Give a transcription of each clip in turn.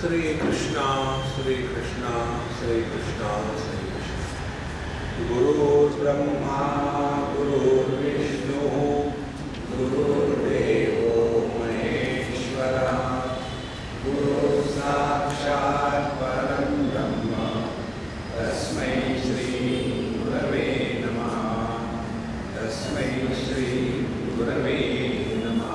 श्री कृष्णा श्री कृष्णा श्री कृष्णा श्री कृष्णा। गुरुर्ब्रह्मा गुरुर्विष्णु गुरुर्देवो महेश्वरः गुरु साक्षात् परं ब्रह्म तस्मै श्री गुरवे नमः तस्मै श्री गुरवे नमः।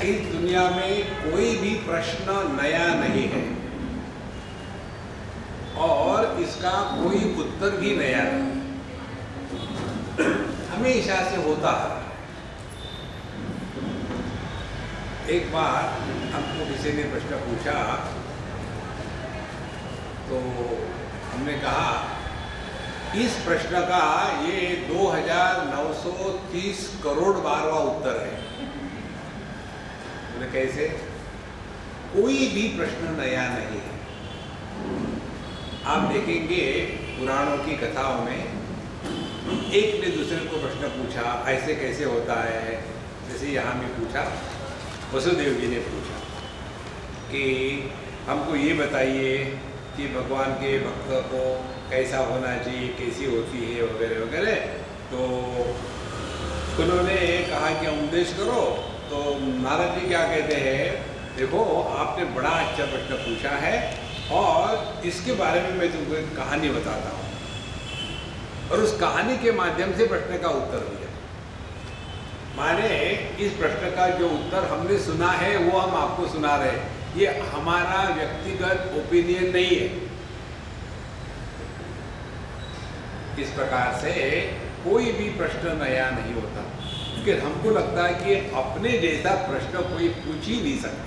इस दुनिया में कोई भी प्रश्न नया नहीं है और इसका कोई उत्तर भी नया नहीं, हमेशा से होता है। एक बार हमको किसी ने प्रश्न पूछा तो हमने कहा इस प्रश्न का ये 2930 करोड़ बारवा उत्तर है। कैसे? कोई भी प्रश्न नया नहीं है। आप देखेंगे पुराणों की कथाओं में एक ने दूसरे को प्रश्न पूछा ऐसे कैसे होता है। जैसे यहाँ में पूछा, वसुदेव जी ने पूछा कि हमको ये बताइए कि भगवान के भक्त को कैसा होना चाहिए, कैसी होती है वगैरह वगैरह। तो उन्होंने कहा कि उपदेश करो। तो नारद जी क्या कहते हैं, देखो आपने बड़ा अच्छा प्रश्न पूछा है और इसके बारे में मैं तुमको एक कहानी बताता हूँ। और उस कहानी के माध्यम से प्रश्न का उत्तर दिया। माने इस प्रश्न का जो उत्तर हमने सुना है वो हम आपको सुना रहे हैं, ये हमारा व्यक्तिगत ओपिनियन नहीं है। इस प्रकार से कोई भी प्रश्न नया नहीं होता, क्योंकि हमको लगता है कि अपने जैसा प्रश्न कोई पूछ ही नहीं सकता।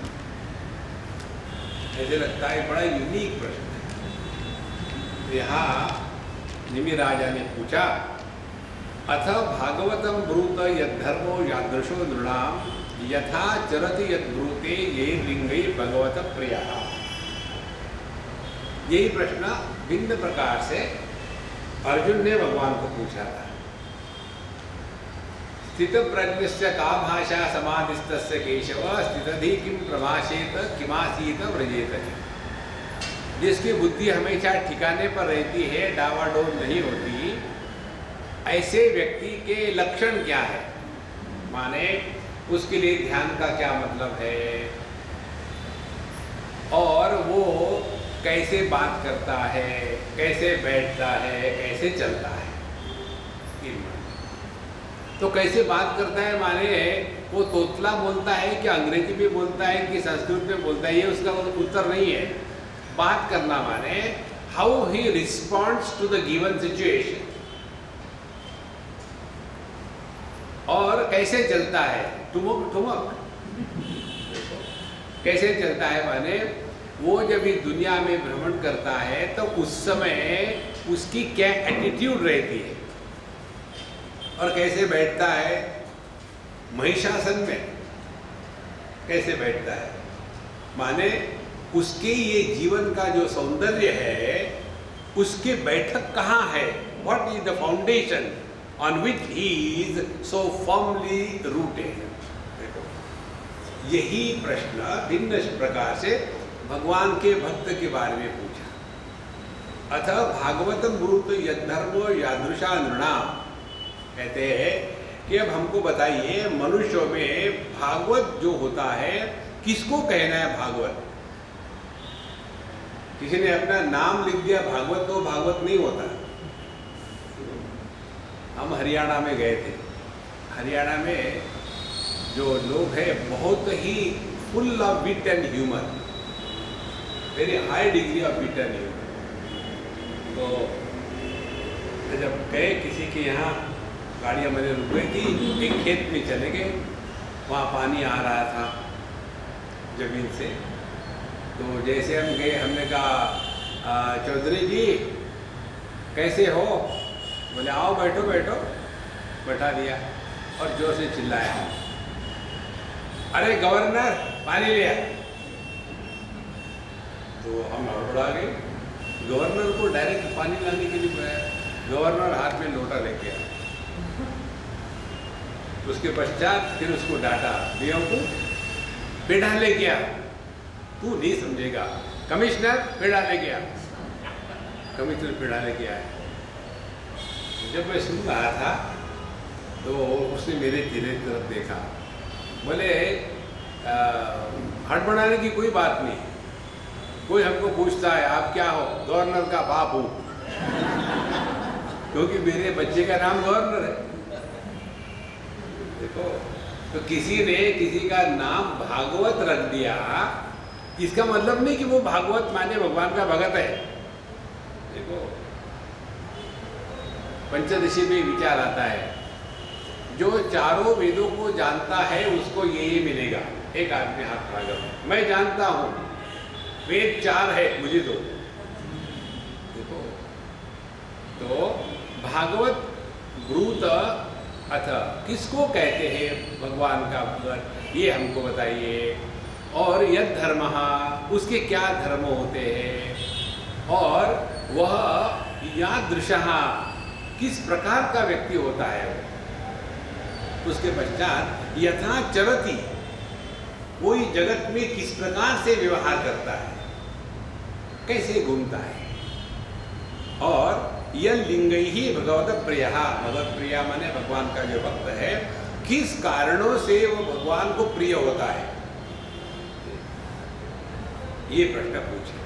ऐसे लगता है बड़ा यूनिक प्रश्न है। यहाँ निमि राजा ने पूछा, अथ भागवतम ब्रूत यद्धर्मो यादृशो नृणाम यथा चरति यद्ब्रूते ये लिंगै भगवत प्रियः। यही प्रश्न भिन्न प्रकार से अर्जुन ने भगवान को पूछा था। स्थित प्रज्ञस्य का भाषा समाधिस्तस्य केशव स्थितधि किम प्रभाषेत किमासीत व्रजेत। जिसकी बुद्धि हमेशा ठिकाने पर रहती है, डावाडोल नहीं होती, ऐसे व्यक्ति के लक्षण क्या है, माने उसके लिए ध्यान का क्या मतलब है और वो कैसे बात करता है, कैसे बैठता है, कैसे चलता है। तो कैसे बात करता है माने वो तोतला बोलता है कि अंग्रेजी में बोलता है कि संस्कृत में बोलता है, ये उसका उत्तर नहीं है। बात करना माने how he responds to the given situation. और कैसे चलता है, ठुमक ठुमक कैसे चलता है माने वो जब इस दुनिया में भ्रमण करता है तो उस समय उसकी क्या एटीट्यूड रहती है और कैसे बैठता है। महिषासन में कैसे बैठता है माने उसके ये जीवन का जो सौंदर्य है उसकी बैठक कहाँ है, what is the foundation on which he is so firmly rooted. यही प्रश्न भिन्न प्रकार से भगवान के भक्त के बारे में पूछा। अथ भागवतम ब्रूत यद्धर्मो यादृशा नृणाम। कहते हैं कि अब हमको बताइए मनुष्यों में भागवत जो होता है किसको कहना है भागवत। किसी ने अपना नाम लिख दिया भागवत तो भागवत नहीं होता। हम हरियाणा में गए थे। हरियाणा में जो लोग हैं बहुत ही full of wit and humour, very high degree of wit and humour. तो जब गए किसी के यहाँ, गाड़ियाँ मैंने रुक गई थी, एक खेत में चले गए, वहाँ पानी आ रहा था जमीन से। तो जैसे हम गए हमने कहा चौधरी जी कैसे हो, बोले आओ बैठो बैठो, बैठा दिया और जोर से चिल्लाया, अरे गवर्नर पानी लिया। तो हम हड़बड़ा गए, गवर्नर को डायरेक्ट पानी लाने के लिए बुलाया। गवर्नर हाथ में लोटा लेके आया। उसके पश्चात फिर उसको डांटा, बेवकूफ, पेड़ा ले गया, तू नहीं समझेगा, कमिश्नर पेड़ा ले गया, कमिश्नर पेड़ा ले गया है। जब मैं सुन रहा था तो उसने मेरे चेहरे की तरफ देखा, बोले हड़बड़ाने की कोई बात नहीं, कोई हमको पूछता है आप क्या हो, गवर्नर का बाप हूँ, क्योंकि मेरे बच्चे का नाम गवर्नर है। देखो, तो किसी ने किसी का नाम भागवत रख दिया, इसका मतलब नहीं कि वो भागवत माने भगवान का भगत है। देखो, पंचदशी में विचार आता है, जो चारों वेदों को जानता है उसको ये मिलेगा। एक आदमी हाथ खड़ा करो, मैं जानता हूं वेद 4 है, मुझे दो। देखो, तो भागवत ब्रूत अथ किसको कहते हैं भगवान का भगत, ये हमको बताइए। और यद धर्म, उसके क्या धर्म होते हैं, और वह यादृशः किस प्रकार का व्यक्ति होता है। उसके पश्चात यथा चरति, कोई जगत में किस प्रकार से व्यवहार करता है, कैसे घूमता है। और यह लिंग ही भगवत प्रिय, भगवत प्रिय माने भगवान का जो भक्त है, किस कारणों से वो भगवान को प्रिय होता है, ये प्रश्न पूछे।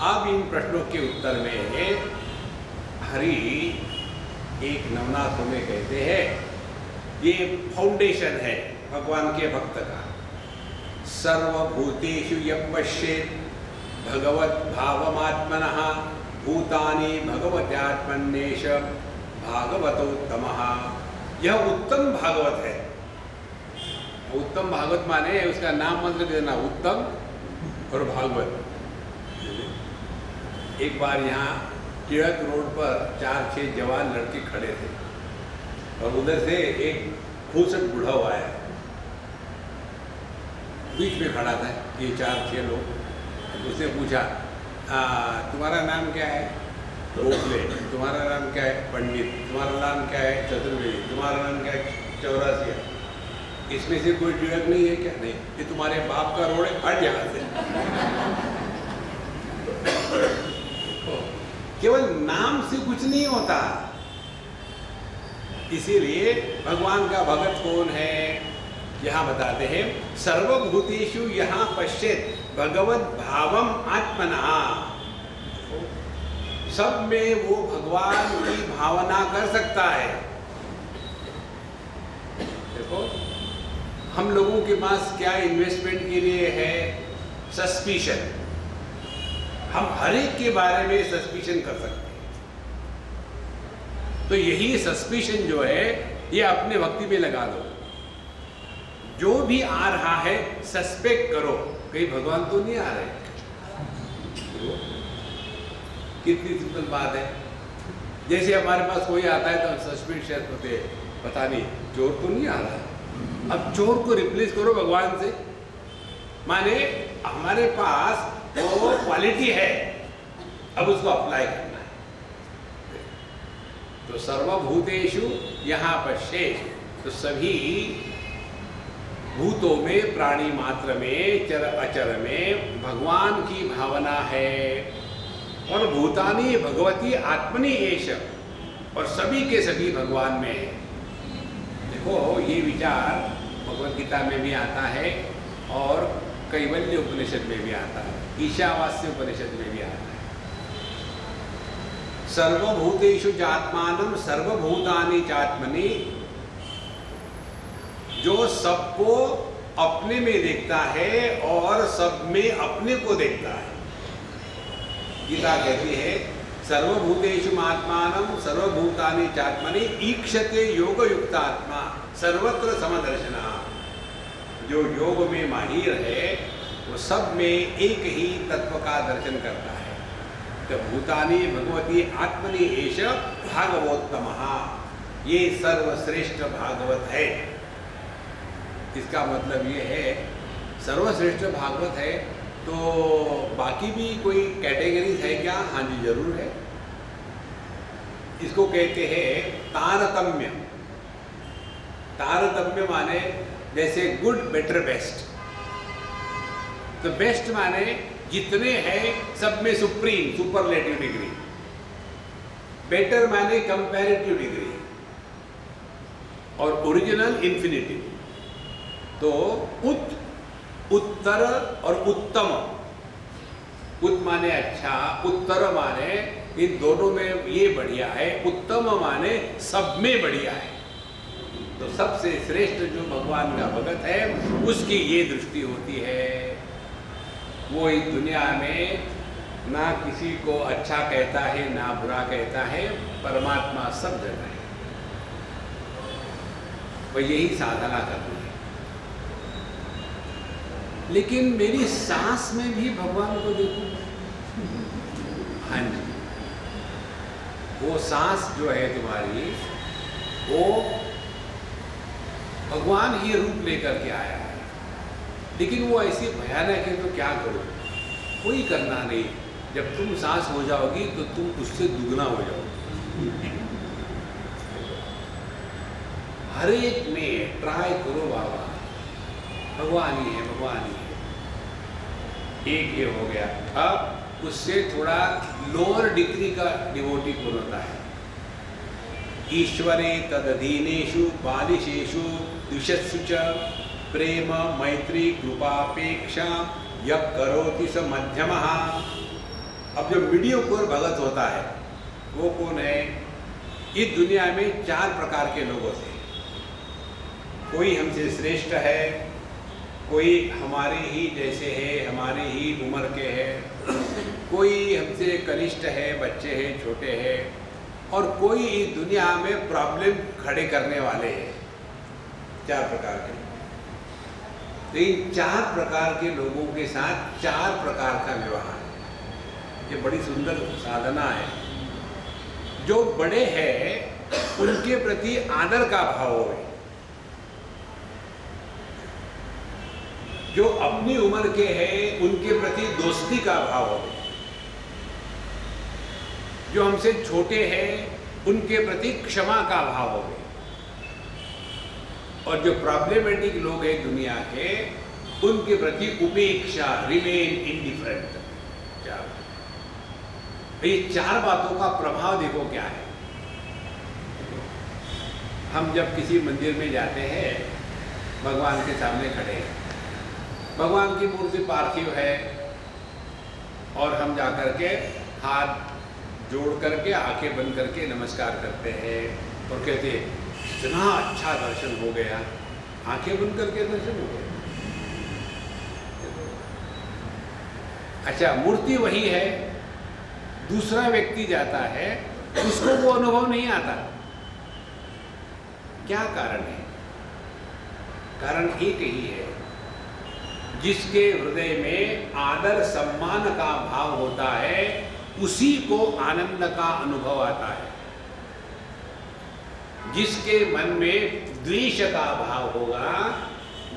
अब इन प्रश्नों के उत्तर में हरि एक नवनाथ में कहते हैं, ये फाउंडेशन है भगवान के भक्त का। सर्वभूतेषु यः पश्येत् भगवत भावमात्मनः भूतानि भगवत्यात्मन्येष भागवतोत्तमः। यह उत्तम भागवत है। उत्तम भागवत माने उसका नाम मंत्र देना, उत्तम और भागवत। एक बार यहाँ टिळक रोड पर 4-6 जवान लड़के खड़े थे, और उधर से एक खूसट बूढ़ा हुआ आया, बीच में खड़ा था ये 4-6 लोग। उसने पूछा, तुम्हारा नाम क्या है? भोसले। तुम्हारा नाम क्या है? पंडित। तुम्हारा नाम क्या है? चतुर्वेदी। तुम्हारा नाम क्या है? चौरासिया। इसमें से कोई टिळक नहीं है क्या? नहीं। ये तुम्हारे बाप का रोड है, हट यहाँ से। केवल नाम से कुछ नहीं होता। इसीलिए भगवान का भगत कौन है, यहाँ बताते हैं, सर्वभूतेषु यहाँ पश्येत् भगवत भावम आत्मना। सब में वो भगवान की भावना कर सकता है। देखो, हम लोगों के पास क्या इन्वेस्टमेंट के लिए है? सस्पिशन। हम हर एक के बारे में सस्पिशन कर सकते हैं। तो यही सस्पिशन जो है, ये अपने भक्ति में लगा दो। जो भी आ रहा है सस्पेक्ट करो, कहीं भगवान तो नहीं आ रहे। कितनी सिंपल बात है। जैसे हमारे पास कोई आता है तो हम सस्पिशियस होते, पता नहीं चोर तो नहीं आ रहा है। अब चोर को रिप्लेस करो भगवान से, माने हमारे पास वो क्वालिटी है, अब उसको अप्लाई करना है। तो सर्वभूतेषु यहाँ पश्येत्, तो सभी भूतों में, प्राणी मात्र में, चर अचर में भगवान की भावना है। और भूतानि भगवती आत्मनि एष, और सभी के सभी भगवान में है। देखो, ये विचार भगवद गीता में भी आता है और कैवल्य उपनिषद में भी आता है, ईशावास्य उपनिषद में भी आता है। सर्वभूतेषु चात्मानं सर्वभूतानि चात्मनि, जो सबको अपने में देखता है और सब में अपने को देखता है। गीता कहती है, सर्वभूतेषु आत्मानं सर्वभूतानि चात्मनि ईक्षते योग युक्त आत्मा सर्वत्र समदर्शनः। जो योग में माहिर है वो सब में एक ही तत्व का दर्शन करता है। तो भूतानि भगवती आत्मनि एष भागवतोत्तमः, ये सर्वश्रेष्ठ भागवत है। इसका मतलब ये है, सर्वश्रेष्ठ भागवत है तो बाकी भी कोई कैटेगरीज है क्या? हाँ जी, जरूर है। इसको कहते हैं तारतम्य। तारतम्य माने जैसे गुड बेटर बेस्ट। तो बेस्ट माने जितने हैं सब में सुप्रीम सुपरलेटिव डिग्री, बेटर माने कंपैरेटिव डिग्री, और ओरिजिनल इन्फिनिटिव। तो उत्तर और उत्तम, उत माने अच्छा, उत्तर माने इन दोनों में ये बढ़िया है, उत्तम माने सब में बढ़िया है। तो सबसे श्रेष्ठ जो भगवान का भगत है उसकी ये दृष्टि होती है, वो इस दुनिया में ना किसी को अच्छा कहता है ना बुरा कहता है, परमात्मा सब जगह है। वह यही साधना करनी है। लेकिन मेरी सांस में भी भगवान को देखो। हाँ जी, वो सांस जो है तुम्हारी, वो भगवान ही रूप लेकर के आया है। लेकिन वो ऐसी भयानक है तो क्या करो, कोई करना नहीं। जब तुम सांस हो जाओगी तो तुम उससे दुगना हो जाओगे। हर एक में ट्राई करो बाबा, भगवान ही है, भगवान ही है। एक ये हो गया। अब उससे थोड़ा लोअर डिग्री का डिवोटी कौन होता है? ईश्वरे तदधीनेषु बालिशेषु द्विषत्सु च प्रेम मैत्री कृपापेक्षा यः करोति स मध्यमः। अब जो मीडियोकर भगत होता है वो कौन है? इस दुनिया में 4 प्रकार के लोग होते हैं। कोई हमसे श्रेष्ठ है, कोई हमारे ही जैसे है, हमारे ही उम्र के है, कोई हमसे कनिष्ठ है, बच्चे हैं, छोटे हैं, और कोई इस दुनिया में प्रॉब्लम खड़े करने वाले हैं। 4 प्रकार के। तो इन 4 प्रकार के लोगों के साथ 4 प्रकार का व्यवहार है। ये बड़ी सुंदर साधना है। जो बड़े हैं उनके प्रति आदर का भाव है। जो अपनी उम्र के हैं उनके प्रति दोस्ती का भाव है। जो हमसे छोटे हैं उनके प्रति क्षमा का भाव हो। और जो प्रॉब्लमेटिक लोग हैं दुनिया के, उनके प्रति उपेक्षा, रिमेन इंडिफरेंट। ये 4 बातों का प्रभाव देखो क्या है। हम जब किसी मंदिर में जाते हैं, भगवान के सामने खड़े हैं, भगवान की मूर्ति पार्थिव है, और हम जाकर के हाथ जोड़ करके आंखें बंद करके नमस्कार करते हैं और कहते हैं इतना अच्छा दर्शन हो गया। आंखें बंद करके दर्शन हो गया। अच्छा, मूर्ति वही है, दूसरा व्यक्ति जाता है, उसको वो अनुभव नहीं आता। क्या कारण है? कारण एक ही है, जिसके हृदय में आदर सम्मान का भाव होता है उसी को आनंद का अनुभव आता है। जिसके मन में द्वेष का भाव होगा,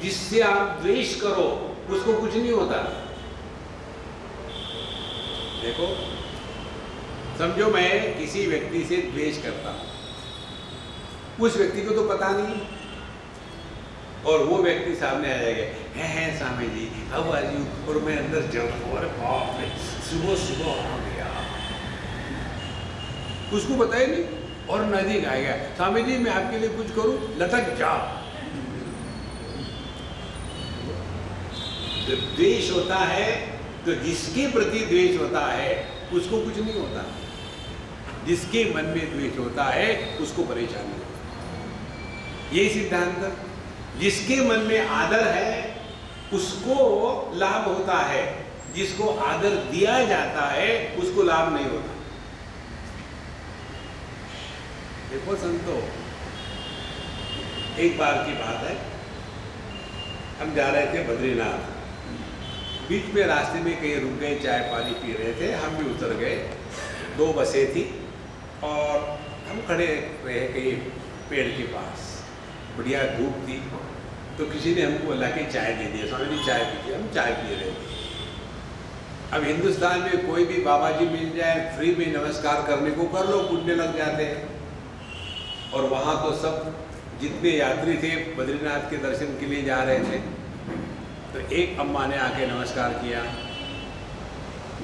जिससे आप द्वेष करो, उसको कुछ नहीं होता। देखो, समझो मैं किसी व्यक्ति से द्वेष करता हूं, उस व्यक्ति को तो पता नहीं, और वो व्यक्ति सामने आ जाएगा, है Swami ji, how are you, और मैं अंदर जब और बाप रे, सुबह सुबह आ गया, उसको पता ही नहीं, और नजदीक आ गया, स्वामी जी मैं आपके लिए कुछ करूं, लटक जाओ। जब द्वेष होता है तो जिसके प्रति द्वेष होता है उसको कुछ नहीं होता, जिसके मन में द्वेष होता है उसको परेशानी होती है। यही सिद्धांत। जिसके मन में आदर है उसको लाभ होता है, जिसको आदर दिया जाता है उसको लाभ नहीं होता। देखो संतो, एक बार की बात है, हम जा रहे थे बद्रीनाथ, बीच में रास्ते में कहीं रुक गए, चाय पानी पी रहे थे, हम भी उतर गए। 2 बसें थी और हम खड़े रहे कहीं पेड़ के पास, बढ़िया धूप थी, तो किसी ने हमको बोला कि चाय दे दिया, स्वामी जी चाय पीजिए। हम चाय पी रहे थे। अब हिंदुस्तान में कोई भी बाबा जी मिल जाए, फ्री में नमस्कार करने को कर लो, पुण्य लग जाते हैं। और वहाँ तो सब जितने यात्री थे बद्रीनाथ के दर्शन के लिए जा रहे थे, तो एक अम्मा ने आके नमस्कार किया,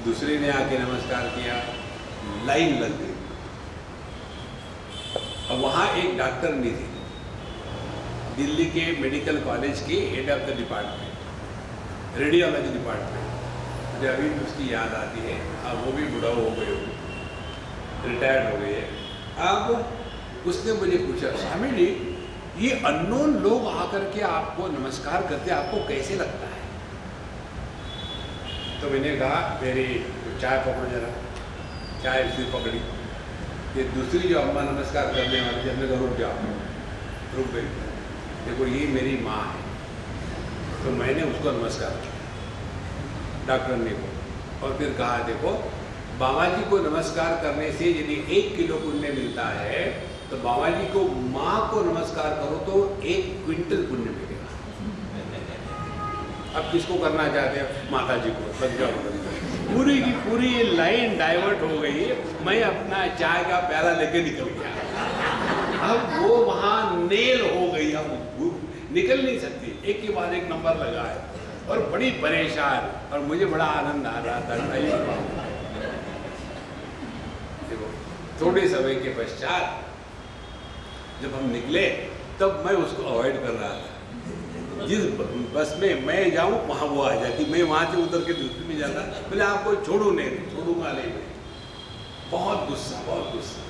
दूसरे ने आके नमस्कार किया, लाइन लग गई। और वहाँ एक डॉक्टर नहीं थी, दिल्ली के मेडिकल कॉलेज के head of the department, radiology department. मुझे अभी भी उसकी याद आती है। अब वो भी बुढ़ा हो गए, रिटायर्ड हो गई है। अब उसने मुझे पूछा, स्वामी जी ये अननोन लोग आकर के आपको नमस्कार करते आपको कैसे लगता है? तो मैंने कहा मेरी चाय पकड़ो जरा। चाय उसने पकड़ी। ये दूसरी जो अम्मा नमस्कार करने वाली थी, हमने कहा रुक जाओ, रुक गई। देखो ये मेरी माँ है, तो मैंने उसको नमस्कार किया डॉक्टर ने को। और फिर कहा देखो बाबा जी को नमस्कार करने से यदि 1 किलो पुण्य मिलता है, तो बाबा जी को माँ को नमस्कार करो तो 1 क्विंटल पुण्य मिलेगा। अब किसको करना चाहते हैं? माता जी को। लग जाओ। पूरी की पूरी ये लाइन डाइवर्ट हो गई। मैं अपना चाय का प्याला लेके निकल गया। अब वो वहाँ नेल हो गई, हम निकल नहीं सकती, एक के बाद एक नंबर लगा है और बड़ी परेशान। और मुझे बड़ा आनंद आ रहा था। देखो थोड़े समय के पश्चात जब हम निकले तब मैं उसको अवॉइड कर रहा था। जिस बस में मैं जाऊं वहाँ वो आ जाती, मैं वहाँ से उतर के दूसरी में जाता। बोले आपको छोड़ूंगा नहीं। बहुत गुस्सा, बहुत गुस्सा।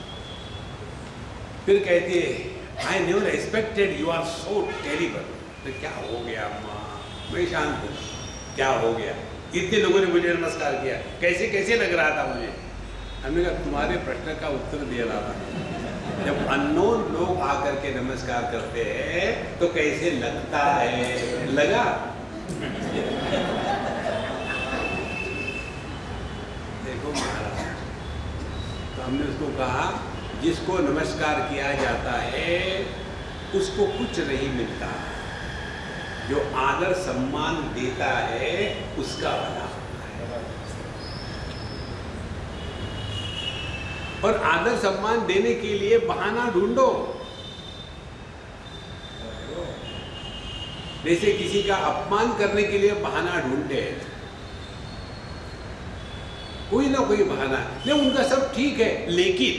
फिर कहती है I never expected you are so terrible. तो क्या हो गया अम्मा? मैं शांत हूँ। क्या हो गया? इतने लोगों ने मुझे नमस्कार किया, कैसे कैसे लग रहा था मुझे? हमने कहा तुम्हारे प्रश्न का उत्तर दे रहा था। जब अननोन लोग आकर के नमस्कार करते हैं तो कैसे लगता है? लगा? देखो महाराज, तो हमने उसको कहा जिसको नमस्कार किया जाता है उसको कुछ नहीं मिलता, जो आदर सम्मान देता है उसका भला। और आदर सम्मान देने के लिए बहाना ढूंढो। जैसे किसी का अपमान करने के लिए बहाना ढूंढते हैं, कोई ना कोई बहाना। नहीं उनका सब ठीक है, लेकिन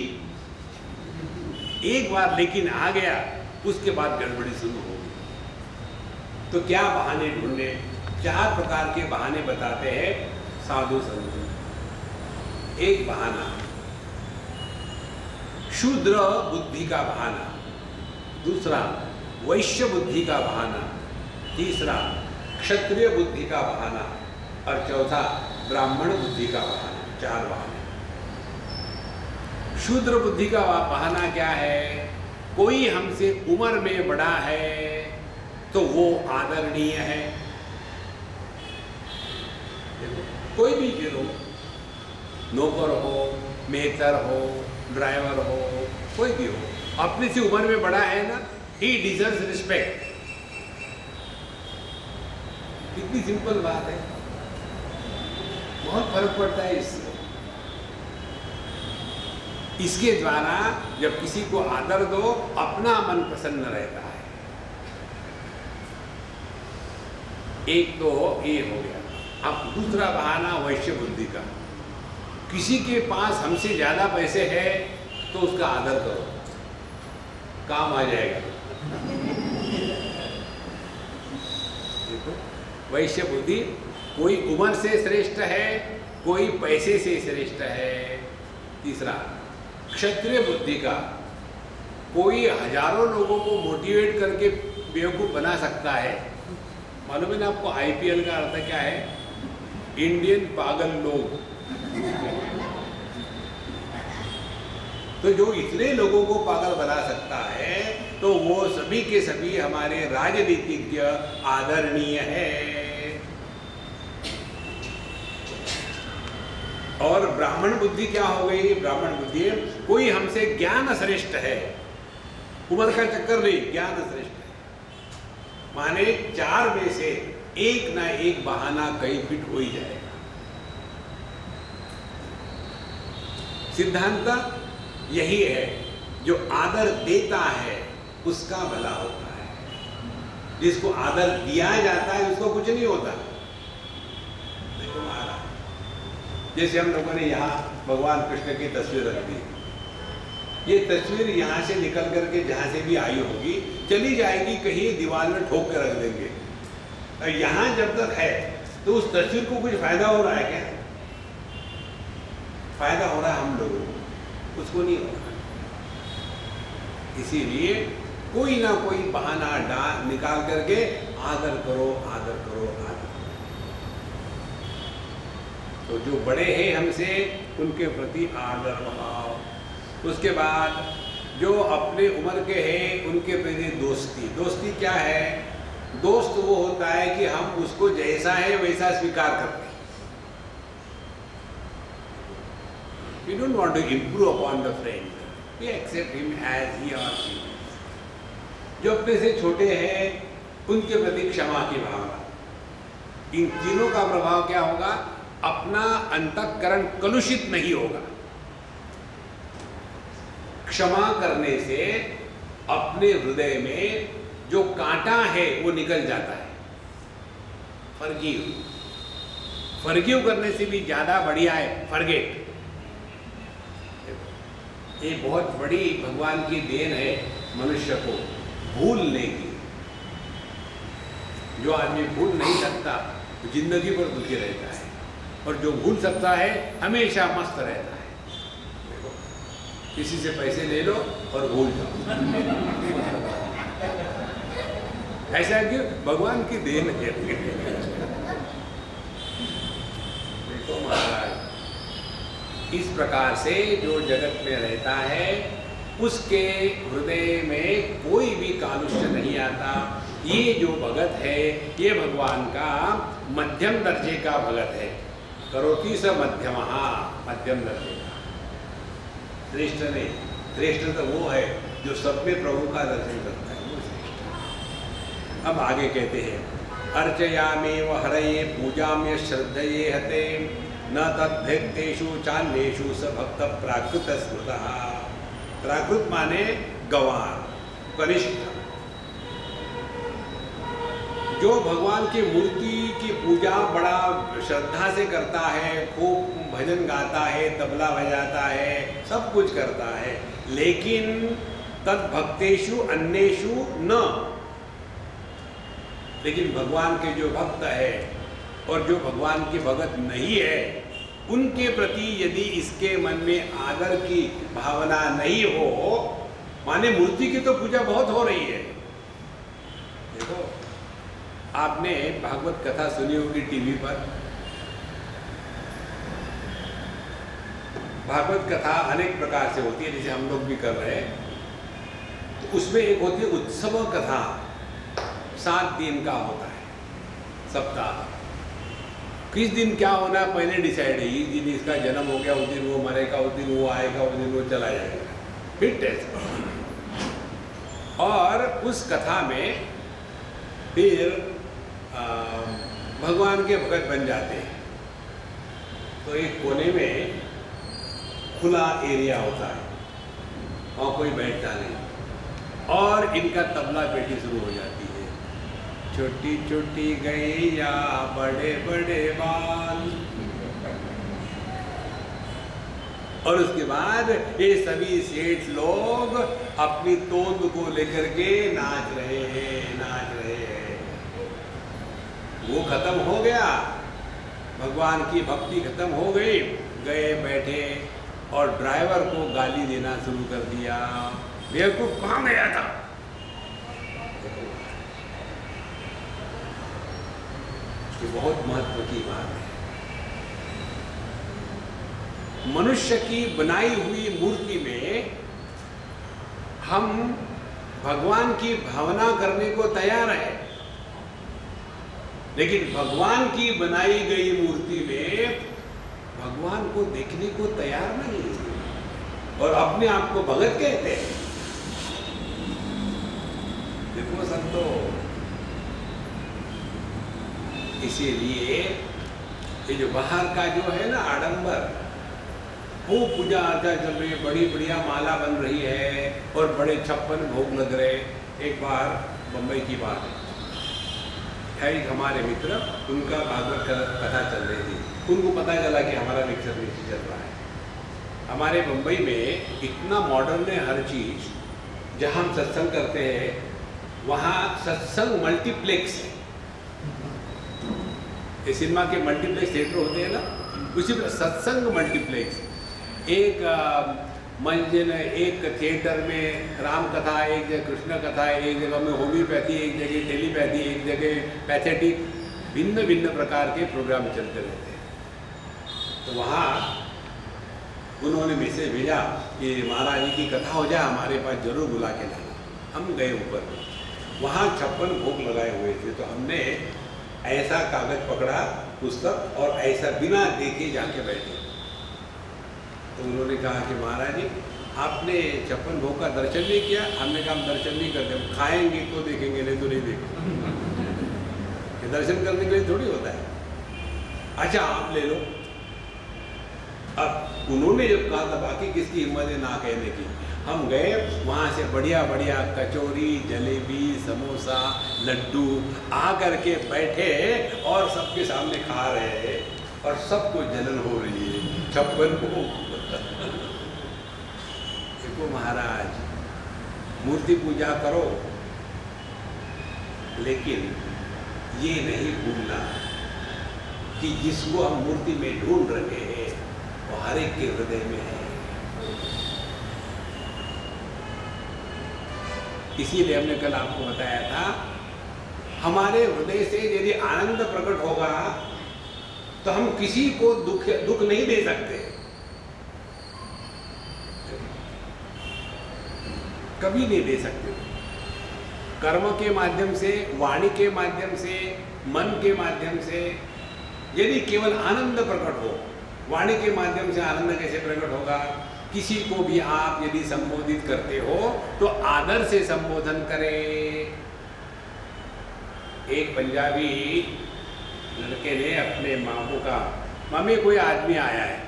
एक बार लेकिन आ गया, उसके बाद गड़बड़ी शुरू हो गई। तो क्या बहाने ढूंढे? 4 प्रकार के बहाने बताते हैं साधु संत। एक बहाना शूद्र बुद्धि का बहाना, दूसरा वैश्य बुद्धि का बहाना, तीसरा क्षत्रिय बुद्धि का बहाना और चौथा ब्राह्मण बुद्धि का बहाना। 4 बहाने। शूद्र बुद्धि का बहाना क्या है? कोई हमसे उम्र में बड़ा है तो वो आदरणीय है। कोई भी गिरो, नौकर हो, मेहतर हो, ड्राइवर हो, कोई भी हो, अपने से उम्र में बड़ा है ना, ही डिजर्व्स रिस्पेक्ट। कितनी सिंपल बात है, बहुत फर्क पड़ता है इससे। इसके द्वारा जब किसी को आदर दो, अपना मन प्रसन्न रहता है। एक तो ये हो गया। अब दूसरा बहाना वैश्य बुद्धि का। किसी के पास हमसे ज्यादा पैसे है तो उसका आदर करो, काम आ जाएगा। देखो वैश्य बुद्धि, कोई उम्र से श्रेष्ठ है, कोई पैसे से श्रेष्ठ है। तीसरा क्षत्रिय बुद्धि का, कोई हजारों लोगों को मोटिवेट करके बेवकूफ बना सकता है। मालूम है ना आपको IPL का अर्थ क्या है? इंडियन पागल लोग। तो जो इतने लोगों को पागल बना सकता है, तो वो सभी के सभी हमारे राजनीतिज्ञ आदरणीय है। और ब्राह्मण बुद्धि क्या हो गई? ब्राह्मण बुद्धि, कोई हमसे ज्ञान श्रेष्ठ है, उम्र का चक्कर नहीं, ज्ञान श्रेष्ठ है। माने 4 में से एक ना एक बहाना कहीं फिट हो ही जाएगा। सिद्धांत यही है, जो आदर देता है उसका भला होता है। जिसको आदर दिया जाता है उसको कुछ नहीं होता। देखो महाराज, जैसे हम लोगों ने यहाँ भगवान कृष्ण की तस्वीर रख दी, ये तस्वीर यहाँ से निकल करके जहाँ से भी आई होगी चली जाएगी, कहीं दीवार में ठोक के रख देंगे। और यहाँ जब तक है तो उस तस्वीर को कुछ फायदा हो रहा है क्या? फायदा हो रहा है हम लोगों को, उसको नहीं हो रहा। इसीलिए कोई ना कोई बहाना निकाल करके आदर करो, आदर करो, आदर करो। तो जो बड़े हैं हमसे उनके प्रति आदर भाव। उसके बाद जो अपने उम्र के हैं उनके प्रति दोस्ती। दोस्ती क्या है? दोस्त वो होता है कि हम उसको जैसा है वैसा स्वीकार करते हैं। We don't want to improve upon the friend. We accept him as he or she is. जो अपने से छोटे हैं उनके प्रति क्षमा की भावना। इन तीनों का प्रभाव क्या होगा? अपना अंतःकरण कलुषित नहीं होगा। क्षमा करने से अपने हृदय में जो कांटा है वो निकल जाता है। फॉरगिव करने से भी ज्यादा बढ़िया है फॉरगेट। ये बहुत बड़ी भगवान की देन है मनुष्य को भूलने की। जो आदमी भूल नहीं सकता वो जिंदगी भर दुखी रहता है, और जो भूल सकता है हमेशा मस्त रहता है। देखो, किसी से पैसे ले लो और भूल जाओ। ऐसा क्यों? भगवान की देन है। देखो महाराज, इस प्रकार से जो जगत में रहता है उसके हृदय में कोई भी कालुष्य नहीं आता। ये जो भगत है ये भगवान का मध्यम दर्जे का भगत है। करोति स मध्यमः, मध्यम दर्जे का। श्रेष्ठ नहीं, श्रेष्ठ तो वो है जो सब में प्रभु का दर्शन करता है, वो श्रेष्ठ। अब आगे कहते हैं, अर्चयामेव हरये पूजाम्य श्रद्धये हते न तद्भक्तेषु चान्येषु स भक्त प्राकृत स्मृतः। प्राकृत माने गंवार, कनिष्ठ। जो भगवान की मूर्ति की पूजा बड़ा श्रद्धा से करता है, खूब भजन गाता है, तबला बजाता है, सब कुछ करता है, लेकिन तद्भक्तेषु अन्येषु न। लेकिन भगवान के जो भक्त है और जो भगवान के भगत नहीं है उनके प्रति यदि इसके मन में आदर की भावना नहीं हो, माने मूर्ति की तो पूजा बहुत हो रही है। देखो, आपने भागवत कथा सुनी होगी टीवी पर। भागवत कथा अनेक प्रकार से होती है, जैसे हम लोग भी कर रहे हैं। तो उसमें एक होती है उत्सव कथा, 7 दिन का होता है सप्ताह। किस दिन क्या होना पहले डिसाइड है। इस दिन इसका जन्म हो गया, उस दिन वो मरेगा, उस दिन वो आएगा, उस दिन वो चला जाएगा, फिर टेस्ट। और उस कथा में फिर भगवान के भगत बन जाते हैं। तो एक कोने में खुला एरिया होता है, वहाँ कोई बैठता नहीं, और इनका तबला पेटी शुरू हो जाती है। छोटी छोटी गैया बड़े बड़े बाल। और उसके बाद ये सभी सेठ लोग अपनी तोंद को लेकर के नाच रहे हैं, नाच रहे हैं। वो खत्म हो गया, भगवान की भक्ति खत्म हो गई, गए बैठे और ड्राइवर को गाली देना शुरू कर दिया। बेवकूफ कहाँ गया था? ये बहुत महत्व की बात है। मनुष्य की बनाई हुई मूर्ति में हम भगवान की भावना करने को तैयार है, लेकिन भगवान की बनाई गई मूर्ति में भगवान को देखने को तैयार नहीं, और अपने आप को भगत कहते हैं। देखो संतो, इसीलिए ये जो बाहर का जो है ना आडंबर, खूब पूजा अर्चा चल रही है, बड़ी बढ़िया माला बन रही है और बड़े 56 भोग लग रहे। एक बार बम्बई की बात है, एक हमारे मित्र, उनका भागवत कथा चल रही थी। उनको पता चला कि हमारा लेक्चर नीचे चल रहा है। हमारे मुंबई में इतना मॉडर्न है हर चीज़। जहाँ हम सत्संग करते हैं वहाँ सत्संग मल्टीप्लेक्स है। ये सिनेमा के मल्टीप्लेक्स थिएटर होते हैं ना, उसी पर सत्संग मल्टीप्लेक्स। एक मंजिल, एक थिएटर में राम कथा, एक जगह कृष्ण कथा, एक जगह में होम्योपैथी, एक जगह टेलीपैथी, एक जगह पैथेटिक, भिन्न भिन्न प्रकार के प्रोग्राम चलते रहते हैं। तो वहाँ उन्होंने मैसेज भेजा कि महाराज जी की कथा हो जाए, हमारे पास जरूर बुला के लाना। हम गए ऊपर, वहाँ 56 भोग लगाए हुए थे। तो हमने ऐसा कागज पकड़ा, पुस्तक, और ऐसा बिना देखे जाके बैठे। तो उन्होंने कहा कि महाराज जी आपने 56 भोग का दर्शन नहीं किया। हमने कहा हम दर्शन नहीं करते, हम खाएंगे तो देखेंगे, नहीं तो नहीं देखेंगे। ये दर्शन करने के लिए थोड़ी होता है। अच्छा आप ले लो। अब उन्होंने जब कहा था, बाकी किसकी हिम्मत है ना कहने की। हम गए, वहाँ से बढ़िया बढ़िया कचौरी, जलेबी, समोसा, लड्डू आ करके बैठे और सबके सामने खा रहे हैं और सबको जलन हो रही है। 56 भोग। देखो महाराज, मूर्ति पूजा करो, लेकिन ये नहीं भूलना कि जिसको हम मूर्ति में ढूंढ रहे हैं वो हर एक के हृदय में है। इसीलिए हमने कल आपको बताया था, हमारे हृदय से यदि आनंद प्रकट होगा तो हम किसी को दुख नहीं दे सकते, कभी नहीं दे सकते। कर्म के माध्यम से, वाणी के माध्यम से, मन के माध्यम से यदि केवल आनंद प्रकट हो, वाणी के माध्यम से आनंद कैसे प्रकट होगा? किसी को भी आप यदि संबोधित करते हो तो आदर से संबोधन करें। एक पंजाबी लड़के ने अपने माँ को कहा, मम्मी कोई आदमी आया है।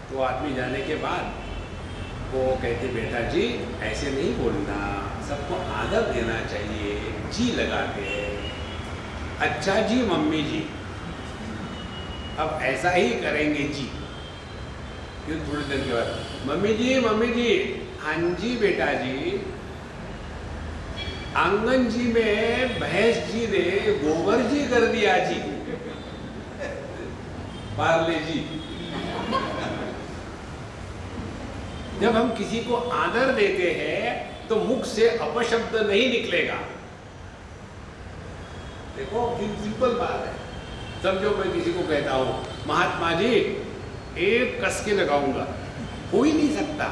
तो आदमी जाने के बाद वो कहते, बेटा जी ऐसे नहीं बोलना, सबको आदर देना चाहिए, जी लगाते हैं। अच्छा जी मम्मी जी, अब ऐसा ही करेंगे जी। फिर थोड़ी देर के बाद, मम्मी जी, हाँ जी बेटा जी, आंगन जी में भैंस जी ने गोबर जी कर दिया जी, पार्ले जी। जब हम किसी को आदर देते हैं तो मुख से अपशब्द नहीं निकलेगा। देखो सिंपल बात है। समझो मैं किसी को कहता हूं, महात्मा जी एक कस के लगाऊंगा, हो ही नहीं सकता।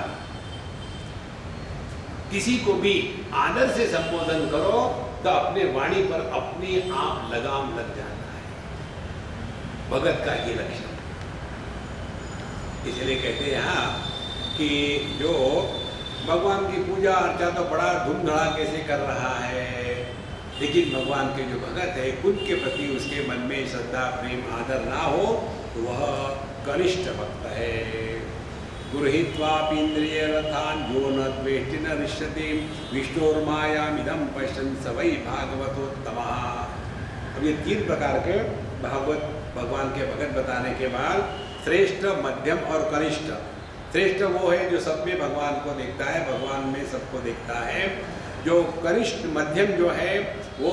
किसी को भी आदर से संबोधन करो तो अपने वाणी पर अपने आप लगाम लग जाता है। भगत का ये लक्षण। इसलिए कहते हैं यहाँ कि जो भगवान की पूजा अर्चा तो बड़ा धूम धड़ाके से कर रहा है, लेकिन भगवान के जो भगत है उनके प्रति उसके मन में श्रद्धा, प्रेम, आदर ना हो तो वह कनिष्ठ भक्त है। गृहीत्वापीन्द्रिय रथान जो न द्वेष्टि न रिष्यति विष्णोर्मायामिदं पश्यन् स वै भागवतोत्तमः। अब ये 3 प्रकार के भागवत भगवान के भगत बताने के बाद श्रेष्ठ, मध्यम और कनिष्ठ। श्रेष्ठ वो है जो सब में भगवान को देखता है, भगवान में सबको देखता है। जो कनिष्ठ, मध्यम जो है वो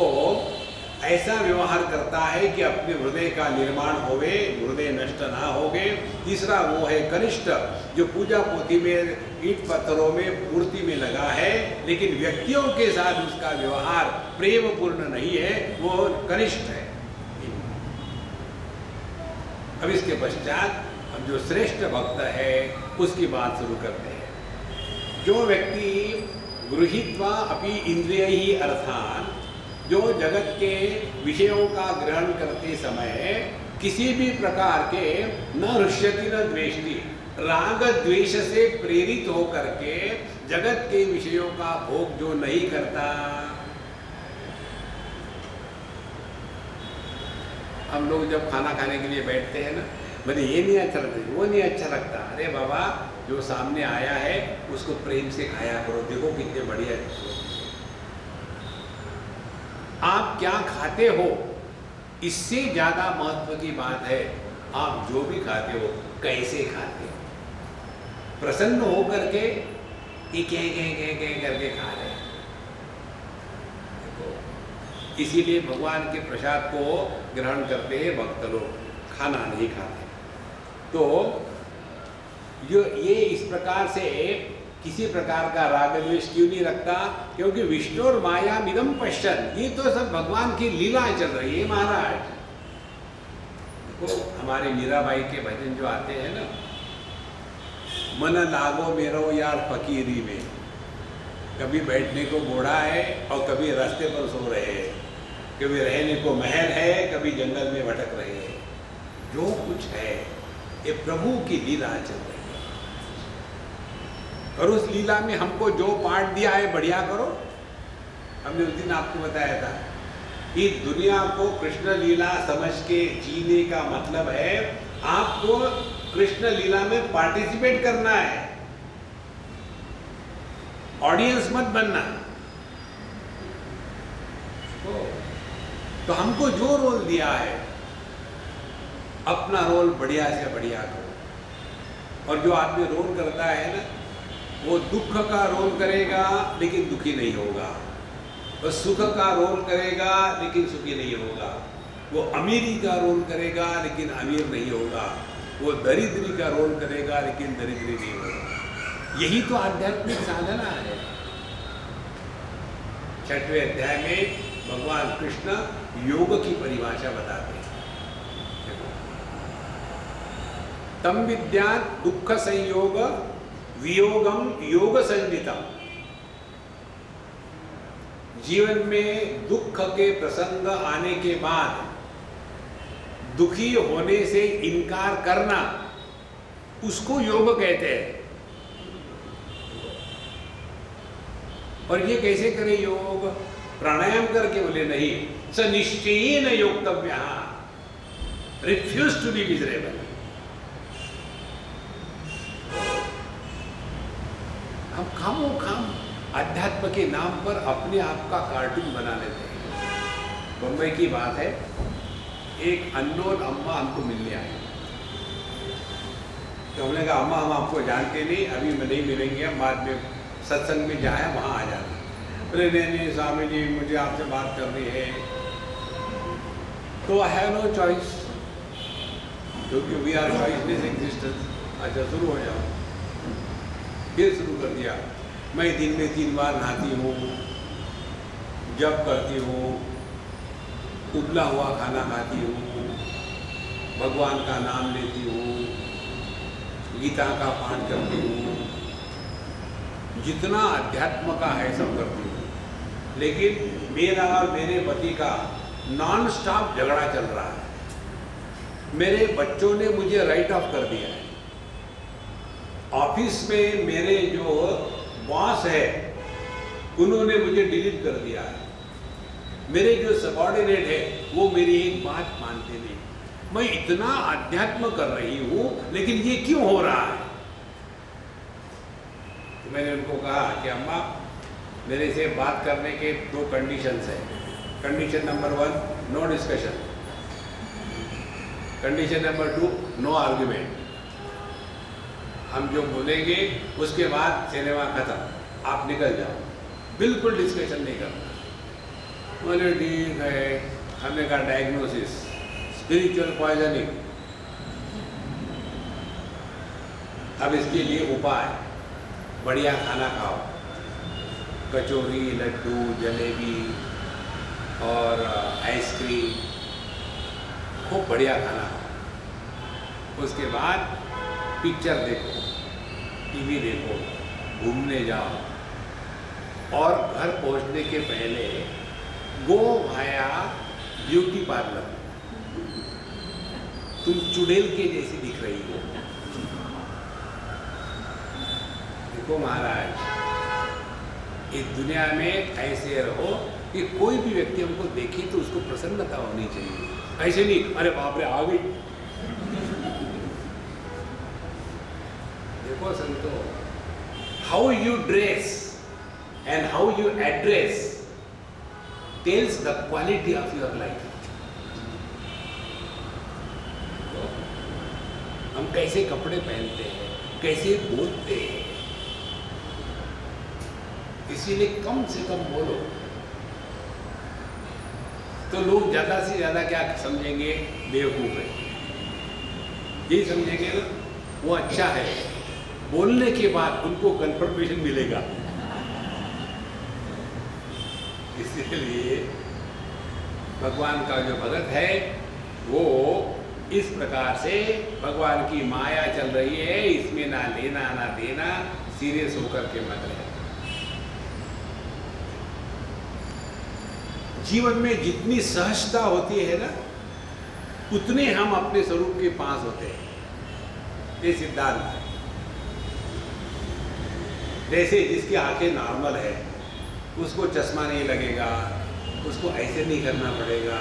ऐसा व्यवहार करता है कि अपने हृदय का निर्माण होवे, हृदय नष्ट ना होगे। तीसरा वो है कनिष्ठ, जो पूजा पोथी में, ईंट पत्थरों में, मूर्ति में लगा है, लेकिन व्यक्तियों के साथ उसका व्यवहार प्रेम पूर्ण नहीं है, वो कनिष्ठ है। अब इसके पश्चात हम जो श्रेष्ठ भक्त है उसकी बात शुरू करते हैं। जो व्यक्ति गृहीत्वा अपि इंद्रिय ही अर्थान, जो जगत के विषयों का ग्रहण करते समय किसी भी प्रकार के न हृष्यति न द्वेष्टि, राग द्वेष से प्रेरित होकर के जगत के विषयों का भोग जो नहीं करता। हम लोग जब खाना खाने के लिए बैठते हैं ना, मुझे ये नहीं अच्छा लगता, वो नहीं अच्छा लगता। अरे बाबा, जो सामने आया है उसको प्रेम से खाया करो, देखो कितने बढ़िया। आप क्या खाते हो इससे ज्यादा महत्व की बात है आप जो भी खाते हो कैसे खाते हो। प्रसन्न होकर के ये कह करके खा रहे हैं। देखो, इसीलिए भगवान के प्रसाद को ग्रहण करते हैं भक्त लोग, खाना नहीं खाते। तो ये इस प्रकार से किसी प्रकार का राग द्वेष क्यों नहीं रखता? क्योंकि विष्णु और माया मिदम पश्चन, ये तो सब भगवान की लीला चल रही है महाराज। देखो हमारे मीराबाई के भजन जो आते हैं ना, मन लागो मेरो यार फकीरी में, कभी बैठने को घोड़ा है और कभी रास्ते पर सो रहे हैं, कभी रहने को महल है, कभी जंगल में भटक रहे हैं। जो कुछ है ये प्रभु की लीला चल रही है, और उस लीला में हमको जो पार्ट दिया है बढ़िया करो। हमने उस दिन आपको बताया था कि दुनिया को कृष्ण लीला समझ के जीने का मतलब है आपको कृष्ण लीला में पार्टिसिपेट करना है, ऑडियंस मत बनना। तो हमको जो रोल दिया है अपना रोल बढ़िया से बढ़िया करो। और जो आदमी रोल करता है ना, वो दुख का रोल करेगा लेकिन दुखी नहीं होगा, वो सुख का रोल करेगा लेकिन सुखी नहीं होगा, वो अमीरी का रोल करेगा लेकिन अमीर नहीं होगा, वो दरिद्री का रोल करेगा लेकिन दरिद्री नहीं होगा। यही तो आध्यात्मिक साधना है। 6वें अध्याय में भगवान कृष्ण योग की परिभाषा बताते हैं। तम विद्यात् दुख संयोग वियोगम योग संजितम। जीवन में दुख के प्रसंग आने के बाद दुखी होने से इनकार करना, उसको योग कहते हैं। और ये कैसे करें योग? प्राणायाम करके बोले नहीं, स निश्चयेन योक्तव्यः, रिफ्यूज टू बी मिजरेबल। हम खामो खाम अध्यात्म के नाम पर अपने आप का कार्टून बना लेते हैं। बम्बई की बात है, एक अननोन अम्मा हमको मिलने आई। तो हमने कहा अम्मा हम आपको जानते नहीं, अभी मैं नहीं मिलेंगे, हम बाद में सत्संग में जाए वहाँ आ जाना। बोले नहीं स्वामी जी मुझे आपसे बात करनी है। तो आई हैव नो चॉइस, क्योंकि वी आर चॉइसलेस एग्जिस्टेंस। अच्छा शुरू हो जाओ। फिर शुरू कर दिया, मैं दिन में 3 बार नहाती हूँ, जप करती हूँ, उबला हुआ खाना खाती हूँ, भगवान का नाम लेती हूँ, गीता का पाठ करती हूँ, जितना अध्यात्म का है सब करती हूँ। लेकिन मेरा और मेरे पति का नॉन स्टॉप झगड़ा चल रहा है। मेरे बच्चों ने मुझे राइट ऑफ कर दिया है। ऑफिस में मेरे जो बॉस है उन्होंने मुझे डिलीट कर दिया है। मेरे जो सबॉर्डिनेट है वो मेरी एक बात मानते नहीं। मैं इतना अध्यात्म कर रही हूँ लेकिन ये क्यों हो रहा है? तो मैंने उनको कहा कि अम्मा मेरे से बात करने के 2 कंडीशंस हैं। Condition number 1 no discussion, condition number 2 no argument. हम जो बोलेंगे उसके बाद सिनेमा खत्म, आप निकल जाओ, बिल्कुल डिस्कशन नहीं करना। बोले ठीक है। हमने कहा डायग्नोसिस स्पिरिचुअल पॉइजनिंग। अब इसके लिए उपाय, बढ़िया खाना खाओ, कचौरी, लड्डू, जलेबी और आइसक्रीम, खूब बढ़िया खाना खाओ। उसके बाद पिक्चर देखो, टीवी देखो, घूमने जाओ, और घर पहुंचने के पहले गो भाया ब्यूटी पार्लर। तुम चुड़ैल के जैसी दिख रही हो। देखो महाराज, इस दुनिया में ऐसे रहो कि कोई भी व्यक्ति हमको देखे तो उसको प्रसन्नता होनी चाहिए। ऐसे नहीं अरे बाप रे आ गई। देखो संतो, how you dress and how you address tells the quality of your life. तो हम कैसे कपड़े पहनते हैं, कैसे बोलते हैं, इसीलिए कम से कम बोलो तो लोग ज्यादा से ज्यादा क्या समझेंगे, बेवकूफ है, यही समझेंगे ना, वो अच्छा है। बोलने के बाद उनको कंफर्मेशन मिलेगा। इसलिए भगवान का जो भगत है वो इस प्रकार से भगवान की माया चल रही है, इसमें ना लेना ना देना, सीरियस होकर के मत रहे। जीवन में जितनी सहजता होती है ना, उतने हम अपने स्वरूप के पास होते हैं। ये सिद्धांत है। जैसे जिसकी आंखें नॉर्मल है उसको चश्मा नहीं लगेगा, उसको ऐसे नहीं करना पड़ेगा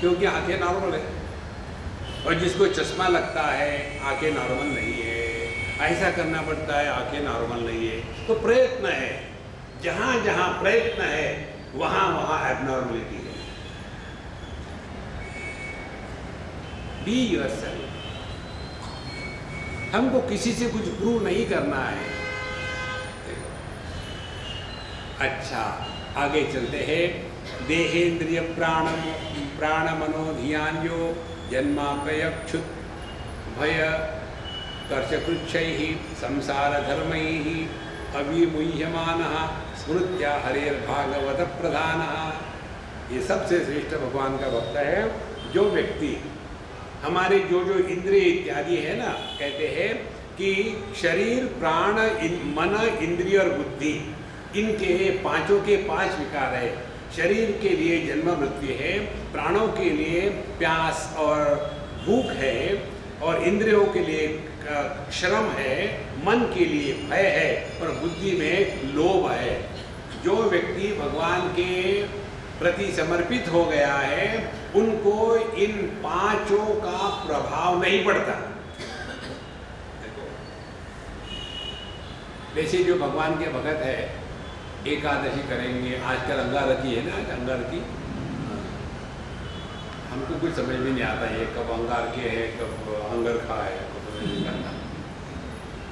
क्योंकि आंखें नॉर्मल है, और जिसको चश्मा लगता है आंखें नॉर्मल नहीं है, ऐसा करना पड़ता है, आंखें नॉर्मल नहीं है। तो प्रयत्न है, जहाँ जहाँ प्रयत्न है वहाँ वहाँ एबनॉर्मलिटी है। Be yourself. हमको किसी से कुछ प्रूव नहीं करना है। अच्छा, आगे चलते हैं। देहेन्द्रिय प्राण मनो धियान्यो जन्मापयक्षुत भय कर्षकृच्छैः संसार धर्मैः अविमुह्यमानः स्मृत्या हरेर्भागवत प्रधानः। ये सबसे श्रेष्ठ भगवान का भक्त है जो व्यक्ति हमारे जो जो इंद्रिय इत्यादि है ना, कहते हैं कि शरीर प्राण मन इंद्रिय और बुद्धि, इनके पांचों के पांच विकार है। शरीर के लिए जन्म मृत्यु है, प्राणों के लिए प्यास और भूख है, और इंद्रियों के लिए श्रम है, मन के लिए भय है, और बुद्धि में लोभ है। जो व्यक्ति भगवान के प्रति समर्पित हो गया है उनको इन पांचों का प्रभाव नहीं पड़ता। वैसे जो भगवान के भगत है एकादशी करेंगे, आजकल अंगारकी है ना, अंगारकी हमको कुछ समझ में नहीं आता है कब अंगारकी है कब अंगरखा है, कब समझ नहीं आता।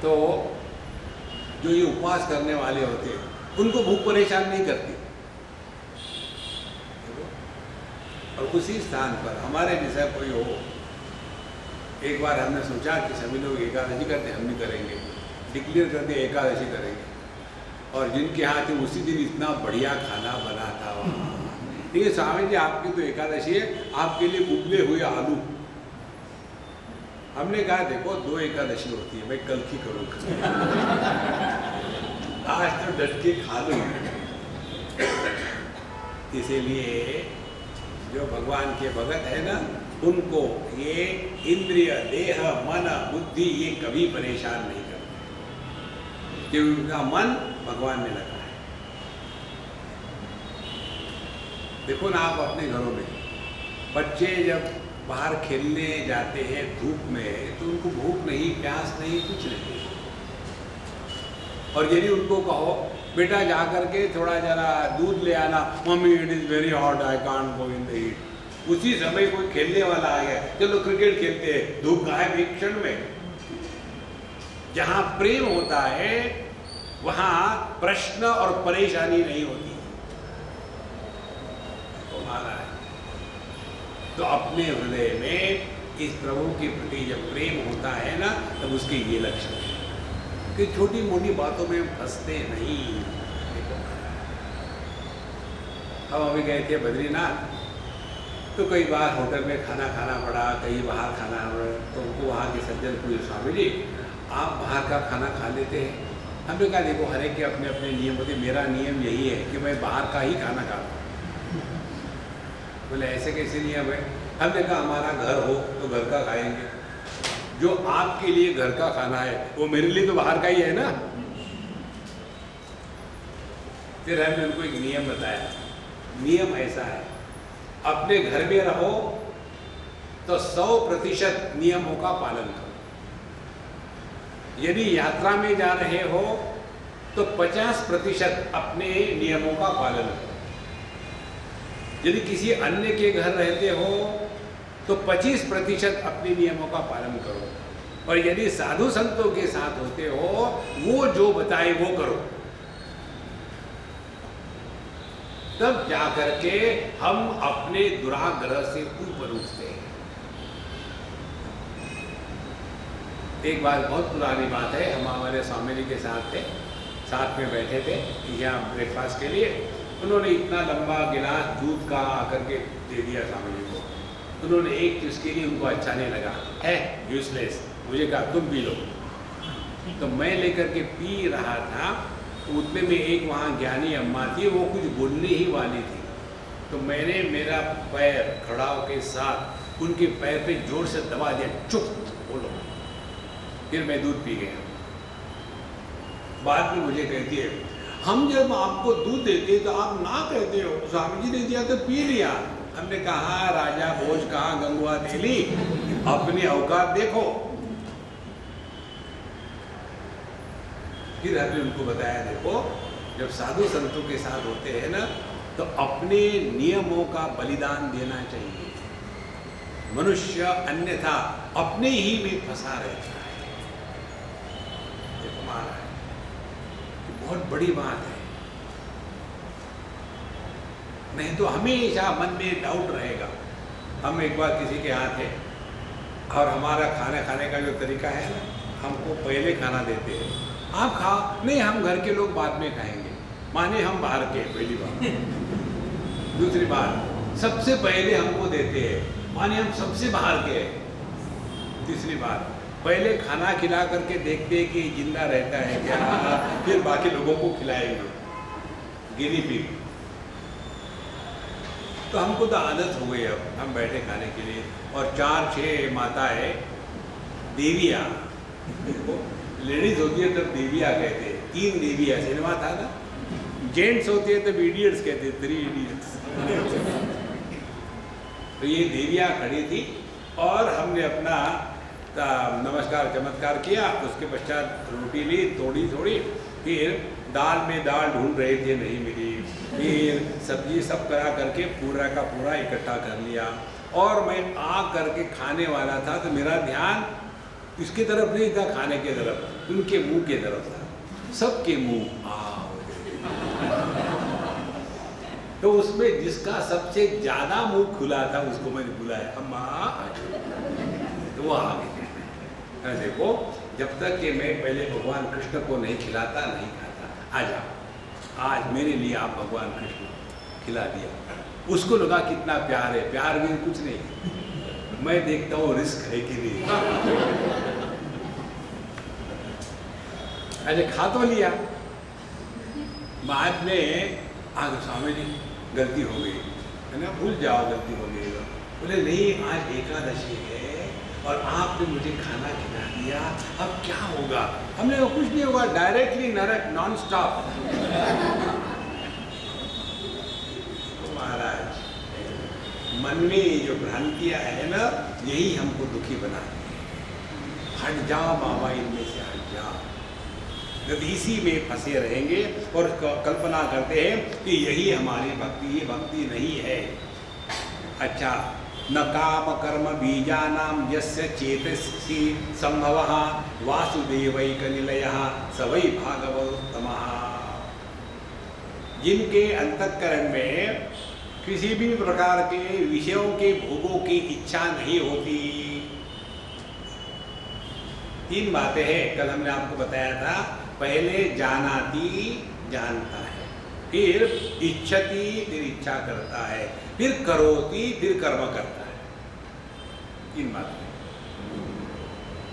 तो जो ये उपवास करने वाले होते हैं उनको भूख परेशान नहीं करती, और उसी स्थान पर हमारे जैसा कोई हो। एक बार हमने सोचा कि सभी लोग एकादशी करते, हम भी करेंगे, डिक्लेयर कर दिया एकादशी करेंगे, और जिनके यहाँ थे उसी दिन इतना बढ़िया खाना बना था वहाँ। ठीक है स्वामी जी, आपकी तो एकादशी है, आपके लिए उबले हुए आलू। हमने कहा देखो 2 एकादशी होती है, मैं कल की करूँगा, आज तो डट के खा लूँ। इसीलिए जो भगवान के भगत है ना, उनको ये इंद्रिय देह मन बुद्धि ये कभी परेशान नहीं करते, क्योंकि उनका मन भगवान में लगा है। देखो ना आप अपने घरों में बच्चे जब बाहर खेलने जाते हैं धूप में, तो उनको भूख नहीं, प्यास नहीं, कुछ नहीं। और यदि उनको कहो बेटा जा करके थोड़ा जरा दूध ले आना, mummy it is very hot I can't go in the heat, उसी समय कोई खेलने वाला आ गया, चलो क्रिकेट खेलते हैं, धूप गायब एक क्षण में। जहाँ प्रेम होता है वहाँ प्रश्न और परेशानी नहीं होती। तो माना है तो अपने हृदय में इस प्रभु के प्रति जब प्रेम होता है ना, तब उसके ये लक्षण है कि छोटी मोटी बातों में फंसते नहीं। हम अभी गए थे बद्रीनाथ, तो कई बार होटल में खाना खाना पड़ा, कई बाहर खाना पड़ा, तो उनको वहाँ के सज्जन पूछे स्वामी जी आप बाहर का खाना खा लेते हैं? हमने कहा देखो हर एक के अपने अपने नियम होते, मेरा नियम यही है कि मैं बाहर का ही खाना खाता हूँ। बोले ऐसे कैसे नियम है? हमने कहा हमारा घर हो तो घर का खाएंगे, जो आपके लिए घर का खाना है वो मेरे लिए तो बाहर का ही है ना। फिर हमने उनको एक नियम बताया, नियम ऐसा है अपने घर में रहो तो 100% नियमों का पालन करो, यदि यात्रा में जा रहे हो तो 50% अपने नियमों का पालन करो। यदि किसी अन्य के घर रहते हो तो 25% अपने नियमों का पालन करो। और यदि साधु संतों के साथ होते हो, वो जो बताए वो करो। तब जाकर के हम अपने दुराग्रह से ऊपर उठते हैं। एक बार बहुत पुरानी बात है, हम हमारे स्वामी जी के साथ थे, साथ में बैठे थे यहाँ ब्रेकफास्ट के लिए। उन्होंने इतना लंबा गिलास दूध का आकर के दे दिया स्वामी जी को। उन्होंने एक चीज़ के लिए उनको अच्छा नहीं लगा, है यूजलेस, मुझे कहा तुम पी लो। तो मैं लेकर के पी रहा था, तो उतने में एक वहाँ ज्ञानी अम्मा थी, वो कुछ बोलने ही वाली थी। तो मैंने मेरा पैर खड़ा के साथ उनके पैर पे जोर से दबा दिया, चुप बोलो। फिर मैं दूध पी गया। बाद में मुझे कहती है, हम जब आपको दूध देते तो आप ना कहते हो, स्वामी जी ने दिया तो पी लिया। हमने कहा राजा भोज कहाँ गंगवा तेली, अपनी औकात देखो। फिर हमने उनको बताया, देखो जब साधु संतों के साथ होते हैं ना, तो अपने नियमों का बलिदान देना चाहिए। मनुष्य अन्यथा अपने ही में फंसा रहता है। ये हमारा है, बहुत बड़ी बात है। नहीं तो हमेशा मन में डाउट रहेगा। हम एक बार किसी के यहाँ थे और हमारा खाना खाने का जो तरीका है ना, हमको पहले खाना देते हैं, आप खाओ, नहीं हम घर के लोग बाद में खाएंगे। माने हम बाहर के, पहली बात। दूसरी बात, सबसे पहले हमको देते हैं, माने हम सबसे बाहर के। तीसरी बात, पहले खाना खिला करके देखते हैं कि जिंदा रहता है क्या, फिर बाकी लोगों को खिलाएंगे, गिनी पिग। तो हमको तो आदत हो गई, अब हम बैठे खाने के लिए और 4-6 माताएं देवियाँ, लेडीज होती है तब देवियाँ कहते हैं, 3 देवियाँ, सिनेमा था ना, जेंट्स होती है तब इडियट्स कहते, 3 इडियट्स। तो ये देवियाँ खड़ी थी और हमने अपना नमस्कार चमत्कार किया। उसके पश्चात रोटी ली, तोड़ी थोड़ी, फिर दाल में दाल ढूंढ रहे थे, नहीं मिली, फिर सब्जी सब करा करके पूरा का पूरा इकट्ठा कर लिया। और मैं आ करके खाने वाला था तो मेरा ध्यान इसकी तरफ नहीं था, खाने के तरफ, उनके मुंह के तरफ था। सबके मुंह तो उसमें जिसका सबसे ज्यादा मुंह खुला था उसको मैंने बुलाया, अम्मा तो वो आ गई। देखो जब तक कि मैं पहले भगवान कृष्ण को नहीं खिलाता नहीं खाता, आ जाओ, आज मेरे लिए आप भगवान कृष्ण खिला दिया। उसको लगा कितना प्यार है, प्यार भी कुछ नहीं, मैं देखता हूँ रिस्क है कि नहीं। अरे खा तो लिया, बाद में आगे स्वामी जी गलती हो गई है ना, भूल जाओ गलती हो गई। बोले नहीं, आज एकादशी है और आपने मुझे खाना खिला दिया, अब क्या होगा? हमने वो कुछ नहीं होगा, डायरेक्टली नरक, नॉन स्टॉप। तो महाराज मन में जो भ्रांतियां है ना, यही हमको दुखी बनाती है। हट जाओ बाबा, इनमें से हट जाओ। जब इसी में फंसे रहेंगे और कल्पना करते हैं कि यही हमारी भक्ति, ये भक्ति नहीं है। अच्छा, न काम कर्म बीजानाम यस्य चेतसी संभवः वासुदेवैक निलयः स वै भागवतोत्तमः। जिनके अंतःकरण में किसी भी प्रकार के विषयों के भोगों की इच्छा नहीं होती। 3 बातें हैं, कल हमने आपको बताया था। पहले जानाति, जानता है, फिर इच्छति, फिर इच्छा करता है, फिर करोति, फिर कर्म करता है। 3 बातें।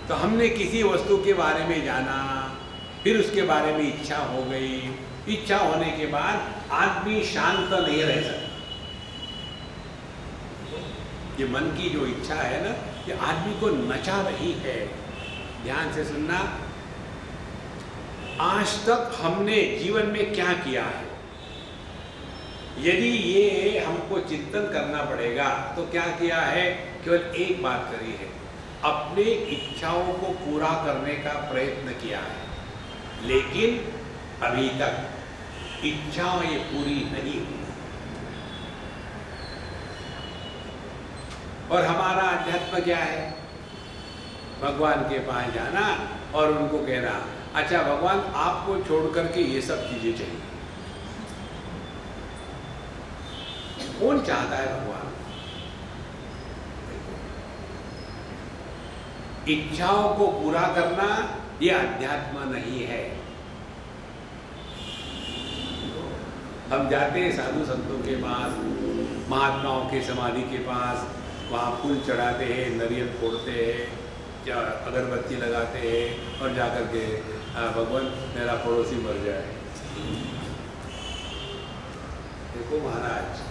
तो हमने किसी वस्तु के बारे में जाना, फिर उसके बारे में इच्छा हो गई। इच्छा होने के बाद आदमी शांत नहीं रह सकता। ये मन की जो इच्छा है ना, ये आदमी को नचा रही है। ध्यान से सुनना। आज तक हमने जीवन में क्या किया है, यदि ये हमको चिंतन करना पड़ेगा तो क्या किया है? केवल एक बात करी है, अपने इच्छाओं को पूरा करने का प्रयत्न किया है, लेकिन अभी तक इच्छाएं पूरी नहीं हुई। और हमारा अध्यात्म क्या है? भगवान के पास जाना और उनको कहना, अच्छा भगवान आपको छोड़ करके ये सब चीजें चाहिए। कौन चाहता है भगवान? इच्छाओं को पूरा करना ये अध्यात्म नहीं है। हम जाते हैं साधु संतों के पास, महात्माओं के समाधि के पास, वहाँ फूल चढ़ाते हैं, नारियल फोड़ते हैं या अगरबत्ती लगाते हैं और जाकर के भगवान मेरा पड़ोसी मर जाए। देखो महाराज,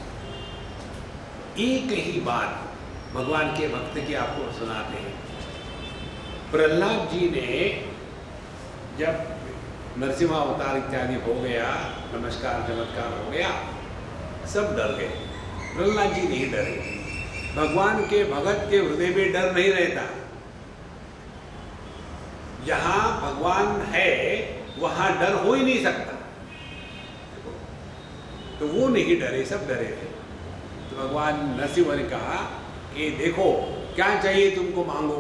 एक ही बात भगवान के भक्त की आपको सुनाते हैं। प्रहलाद जी ने जब नरसिम्हा अवतार इत्यादि हो गया, नमस्कार चमत्कार हो गया, सब डर गए। प्रहलाद जी नहीं डरे। भगवान के भगत के हृदय में डर नहीं रहता। जहां भगवान है वहां डर हो ही नहीं सकता। तो वो नहीं डरे, सब डरे थे। तो भगवान नरसिम्हा ने कहा कि देखो क्या चाहिए तुमको, मांगो।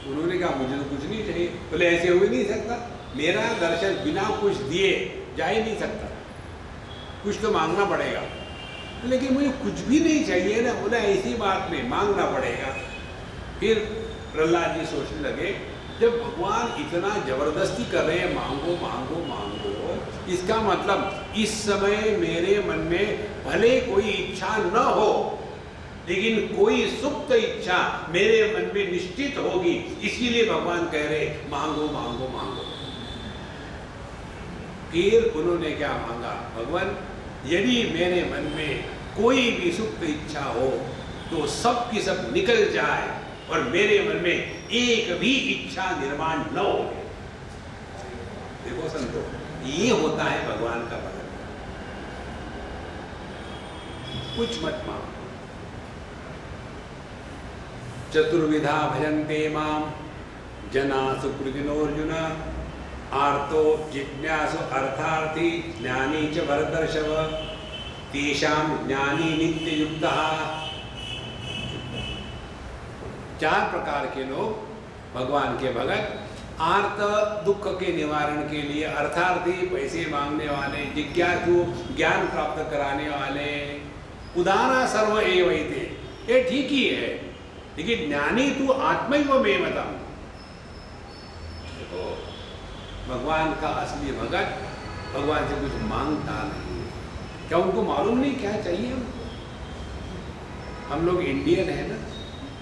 उन्होंने कहा मुझे तो कुछ नहीं चाहिए। बोले ऐसे हो ही नहीं सकता, मेरा दर्शन बिना कुछ दिए जा ही नहीं सकता, कुछ तो मांगना पड़ेगा। लेकिन मुझे कुछ भी नहीं चाहिए ना। बोला ऐसी बात नहीं, मांगना पड़ेगा। फिर प्रहलाद जी सोचने लगे, जब भगवान इतना जबरदस्ती कर रहे हैं, मांगो मांगो मांगो, इसका मतलब इस समय मेरे मन में भले कोई इच्छा न हो, लेकिन कोई सुप्त इच्छा मेरे मन में निश्चित होगी। इसीलिए भगवान कह रहे मांगो मांगो मांगो। फिर उन्होंने क्या मांगा? भगवान यदि मेरे मन में कोई भी सुप्त इच्छा हो तो सब की सब निकल जाए और मेरे मन में एक भी इच्छा निर्माण न हो। देखो संतो, ये होता है भगवान का भक्त। कुछ मत मांगो। चतुर्विधा भजन्ते माम जना सुकृतिनोर्जुन आर्तो जिज्ञासु अर्थार्थी ज्ञानी च भरतर्षभ तेषां ज्ञानी नित्य युक्तः। 4 प्रकार के लोग भगवान के भगत। आर्त दुख के निवारण के लिए, अर्थार्थी पैसे मांगने वाले, जिज्ञासु ज्ञान प्राप्त कराने वाले, उदारा सर्व एवैते, ये ठीक ही है, लेकिन ज्ञानी तू आत्मैव मे मतम। देखो भगवान का असली भगत भगवान से कुछ मांगता नहीं। क्या उनको मालूम नहीं क्या चाहिए हमको? हम लोग इंडियन है ना,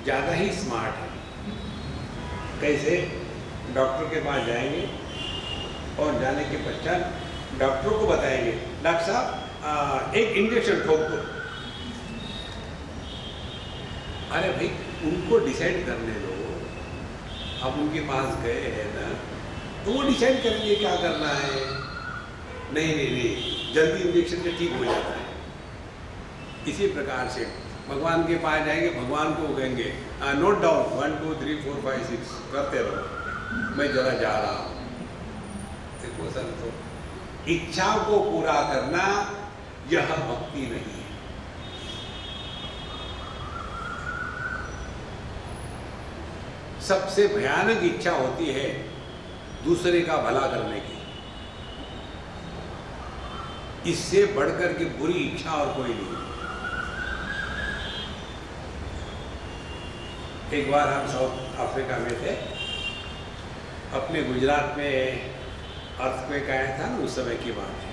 ज़्यादा ही स्मार्ट है। कैसे? डॉक्टर के पास जाएंगे और जाने के पश्चात डॉक्टर को बताएंगे, डॉक्टर साहब एक इंजेक्शन ठोक दो। अरे भाई उनको डिसाइड करने दो। अब उनके पास गए हैं ना, तो वो डिसाइड करेंगे क्या करना है। नहीं नहीं नहीं, जल्दी इंजेक्शन से ठीक हो जाता है। इसी प्रकार से भगवान के पास जाएंगे, भगवान को कहेंगे नोट डाउन 1 2 3 4 5 6 करते रहो, मैं जरा जा रहा हूँ। देखो संतो, इच्छा को पूरा करना यह भक्ति नहीं है। सबसे भयानक इच्छा होती है दूसरे का भला करने की। इससे बढ़कर के बुरी इच्छा और कोई नहीं। एक बार हम साउथ अफ्रीका में थे, अपने गुजरात में अर्थक्वेक आया था ना, उस समय की बात है।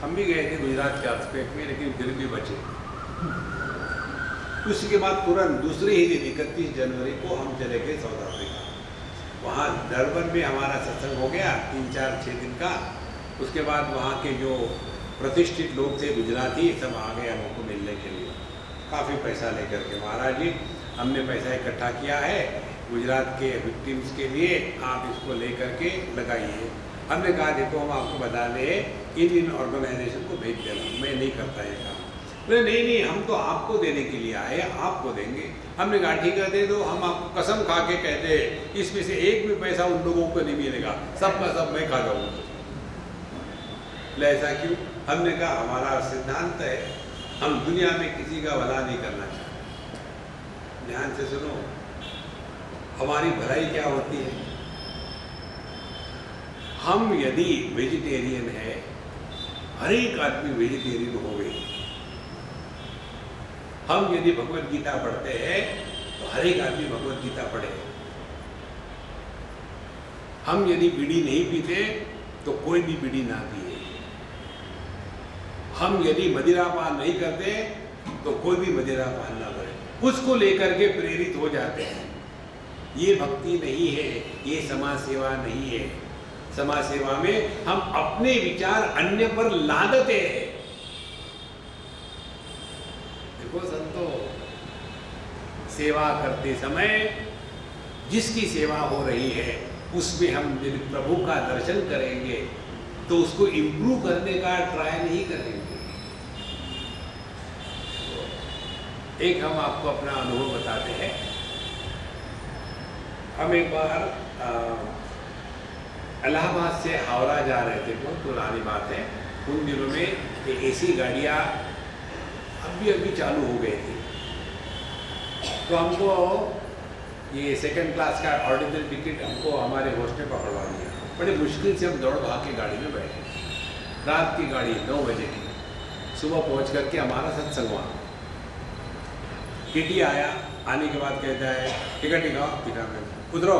हम भी गए थे गुजरात के अर्थक्वेक में, लेकिन फिर भी बचे। उसके बाद तुरंत दूसरे ही दिन 31 जनवरी को हम चले गए साउथ अफ्रीका। वहाँ डरबन में हमारा सत्संग हो गया 3 4 6 दिन का। उसके बाद वहाँ के जो प्रतिष्ठित लोग थे गुजराती, सब आ गए हमको मिलने के लिए, काफ़ी पैसा लेकर के। महाराज जी हमने पैसा इकट्ठा किया है गुजरात के विक्टिम्स के लिए, आप इसको लेकर के लगाइए। हमने कहा देखो हम आपको बता दें, इन ऑर्गेनाइजेशन को भेज देना, मैं नहीं करता ये काम। बोले नहीं नहीं, हम तो आपको देने के लिए आए, आपको देंगे। हमने कहा ठीक है दे दो, हम आपको कसम खा के कहते हैं इसमें से एक भी पैसा उन लोगों को नहीं मिलेगा, सब का सब मैं खा जाऊंगा। बोले ऐसा क्यों? हमने कहा हमारा सिद्धांत है, हम दुनिया में किसी का भला नहीं करना चाहते। ध्यान से सुनो, हमारी भलाई क्या होती है? हम यदि वेजिटेरियन है, हर एक आदमी वेजिटेरियन हो गए। हम यदि भगवत गीता पढ़ते हैं तो हर एक आदमी भगवत गीता पढ़े। हम यदि बीड़ी नहीं पीते तो कोई भी बीड़ी ना पिए। हम यदि मदिरापान नहीं करते तो कोई भी मदिरापान ना करे। उसको लेकर के प्रेरित हो जाते हैं। ये भक्ति नहीं है, ये समाज सेवा नहीं है। समाज सेवा में हम अपने विचार अन्य पर लादते हैं। देखो संतो, सेवा करते समय जिसकी सेवा हो रही है उसमें हम यदि प्रभु का दर्शन करेंगे तो उसको इम्प्रूव करने का ट्राई नहीं करेंगे। एक हम आपको अपना अनुभव बताते हैं। हम एक बार इलाहाबाद से हावड़ा जा रहे थे, बहुत पुरानी बात है। उन दिनों में ये एसी गाड़ियाँ अभी अभी चालू हो गई थी। तो हमको ये सेकंड क्लास का ऑर्डिनरी टिकट हमको हमारे होस्ट ने पकड़वा दिया। बड़े मुश्किल से हम दौड़ भाग के गाड़ी में बैठे। रात की गाड़ी 9 बजे की। सुबह पहुंच करके हमारा सत्संग वहाँ। टीटी आया, आने के बाद कहता है टिकट दिखाओ। दिखा, मैं उतरो,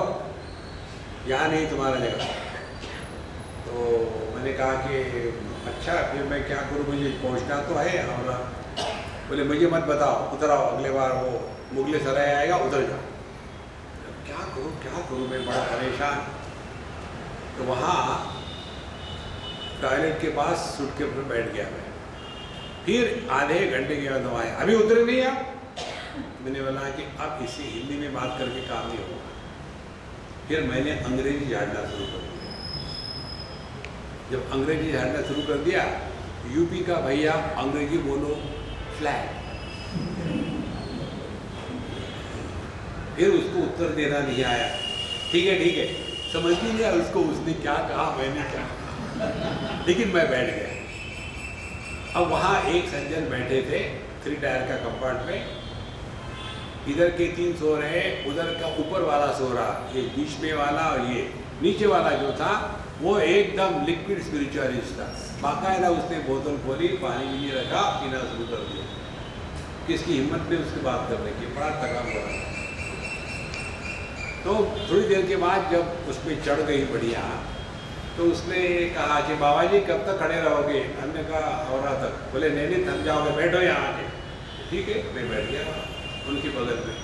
यहाँ नहीं तुम्हारा जगह। तो मैंने कहा कि अच्छा फिर मैं क्या करूँ, मुझे पहुँचना तो है। और बोले मुझे मत बताओ, उतर आओ, अगले बार वो मुगले सराय आएगा, उधर जाओ। क्या करूँ, मैं बड़ा परेशान। तो वहाँ टॉयलेट के पास सूट के ऊपर बैठ गया मैं। फिर आधे घंटे के बाद आए, अभी उतरे नहीं आप? मैंने बोला कि अब इससे हिंदी में बात करके काम नहीं होगा। फिर मैंने अंग्रेजी झाड़ना शुरू कर दिया। जब अंग्रेजी झाड़ना शुरू कर दिया, यूपी का भैया अंग्रेजी बोलो फ्लैट। फिर उसको उत्तर देना नहीं आया। ठीक है, समझ नहीं लिया उसको, उसने क्या कहा, मैंने क्या कहा। लेकिन मैं बैठ गया। अब वहाँ एक सज्जन बैठे थे 3 टायर का कंपार्टमेंट। इधर के 3 सो रहे, उधर का ऊपर वाला सो रहा, ये बीच में वाला और ये नीचे वाला जो था वो एकदम लिक्विड स्पिरिचुअलिस्ट था। बाकायदा उसने बोतल खोली, पानी भी रखा, पीना शुरू कर दिया। किसकी हिम्मत में उसकी बात करने की, बड़ा थकान हो रहा। तो थोड़ी देर के बाद जब उस पर चढ़ गई बढ़िया, तो उसने कहा कि बाबा जी कब तक खड़े रहोगे? हमने कहा हावड़ा तक। बोले नहीं थक जाओगे, बैठो यहाँ आके। ठीक है, मैं बैठ गया उनके बगल में।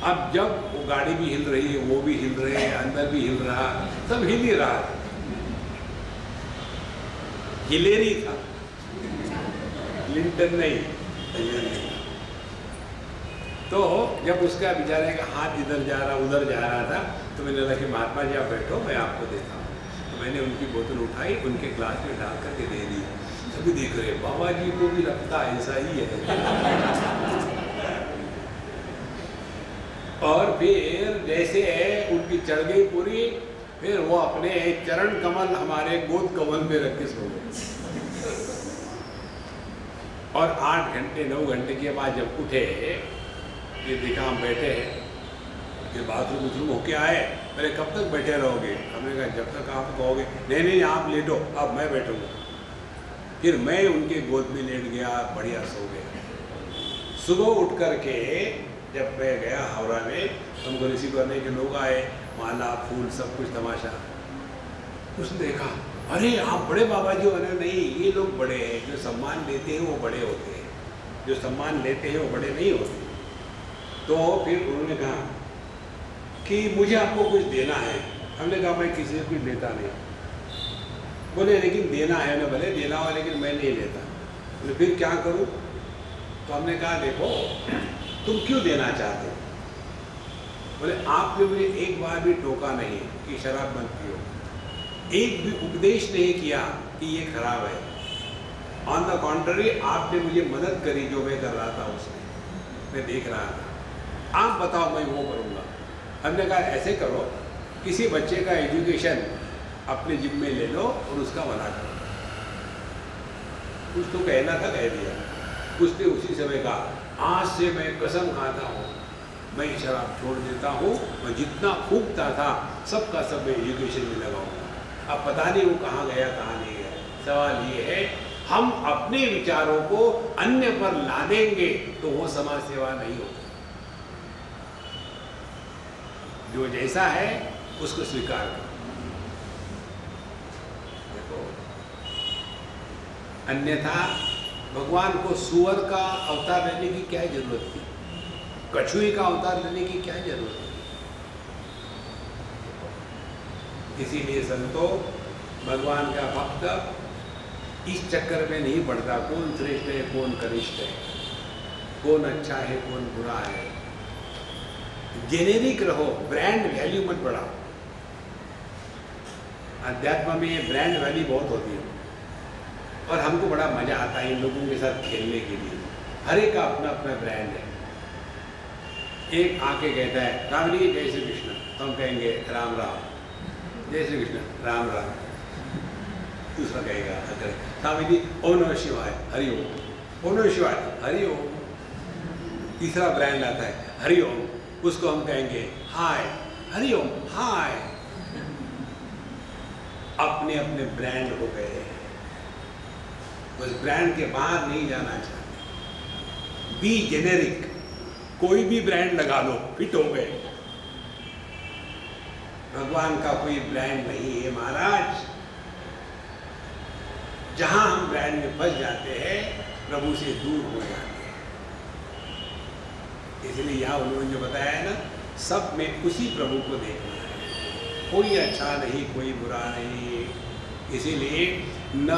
अब जब वो गाड़ी भी हिल रही है, वो भी हिल रहे हैं, अंदर भी हिल रहा, सब हिल ही रहा। हिलेरी था, लिंटन नहीं, हिलेरी। तो जब उसका बेचारे का हाथ इधर जा रहा उधर जा रहा था, तो मैंने कहा कि महात्मा जी आप बैठो, मैं आपको देता हूँ। तो मैंने उनकी बोतल उठाई, उनके ग्लास में डाल करके दे दी। सभी देख रहे, बाबा जी को भी लगता ऐसा ही है। और फिर जैसे उनकी चढ़ गई पूरी, फिर वो अपने चरण कमल हमारे गोद कमल में रख के सो गए। और 8 घंटे 9 घंटे के बाद जब उठे, ये देखा हम बैठे हैं, ये बाथरूम होके आए। पहले कब तक बैठे रहोगे? हमने कहा जब तक आप कहोगे। नहीं आप लेटो, अब मैं बैठूंगा। फिर मैं उनके गोद में लेट गया, बढ़िया सो गया। सुबह उठ करके जब मैं गया हावड़ा में, हमको रिसीव करने के लोग आए, माला फूल सब कुछ तमाशा। उसने देखा, अरे आप बड़े बाबा जी हो रहे? नहीं, ये लोग बड़े हैं, जो सम्मान लेते हैं वो बड़े होते हैं, जो सम्मान लेते हैं वो बड़े नहीं होते। तो फिर उन्होंने कहा कि मुझे आपको कुछ देना है। हमने कहा मैं किसी से कुछ लेता नहीं। बोले लेकिन देना है ना। भले देना हो, लेकिन मैं नहीं लेता। बोले फिर क्या करूं? तो हमने कहा देखो तुम क्यों देना चाहते हो? बोले आपने मुझे एक बार भी टोका नहीं कि शराब मत पियो, एक भी उपदेश नहीं किया कि ये खराब है। ऑन द कॉन्ट्ररी आपने मुझे मदद करी जो मैं कर रहा था उसमें, मैं देख रहा था, आप बताओ मैं वो करूँगा। हमने कहा ऐसे करो, किसी बच्चे का एजुकेशन अपने जिम्मे ले लो और उसका भला करो। कुछ तो कहना था, कह दिया। उसने उसी समय कहा आज से मैं कसम खाता हूँ मैं शराब छोड़ देता हूँ, मैं जितना फूकता था सबका सब मैं एजुकेशन में लगाऊंगा। अब पता नहीं वो कहाँ गया कहाँ नहीं गया। सवाल ये है हम अपने विचारों को अन्य पर ला देंगे तो वो समाज सेवा नहीं होगी। जो जैसा है उसको स्वीकार करो। देखो अन्यथा भगवान को सुअर का अवतार लेने की क्या जरूरत थी, कछुए का अवतार लेने की क्या जरूरत थी। इसीलिए संतो भगवान का भक्त इस चक्कर में नहीं पड़ता कौन श्रेष्ठ है कौन कनिष्ठ है, कौन अच्छा है कौन बुरा है। जेनेरिक रहो, ब्रांड वैल्यू मत बढ़ाओ। अध्यात्म में ये ब्रांड वैल्यू बहुत होती है और हमको बड़ा मजा आता है इन लोगों के साथ खेलने के लिए। हर एक का अपना अपना ब्रांड है। एक आके कहता है राम जी जय श्री कृष्ण, तो हम कहेंगे राम राम, जय श्री कृष्ण राम राम। दूसरा कहेगा अगर स्वामी जी ओम नमः शिवाय हरि ओम, ओम नमः शिवाय हरि ओम। तीसरा ब्रांड आता है हरि ओम, उसको हम कहेंगे हाय हरि ओम हाय। अपने अपने ब्रांड हो गए, उस ब्रांड के बाहर नहीं जाना चाहते। बी जेनेरिक, कोई भी ब्रांड लगा लो फिट हो गए। भगवान का कोई ब्रांड नहीं है महाराज। जहां हम ब्रांड में फंस जाते हैं प्रभु से दूर हो जाते हैं। इसलिए यहाँ उन्होंने जो बताया है ना, सब में उसी प्रभु को देखना है। कोई अच्छा नहीं कोई बुरा नहीं। इसीलिए न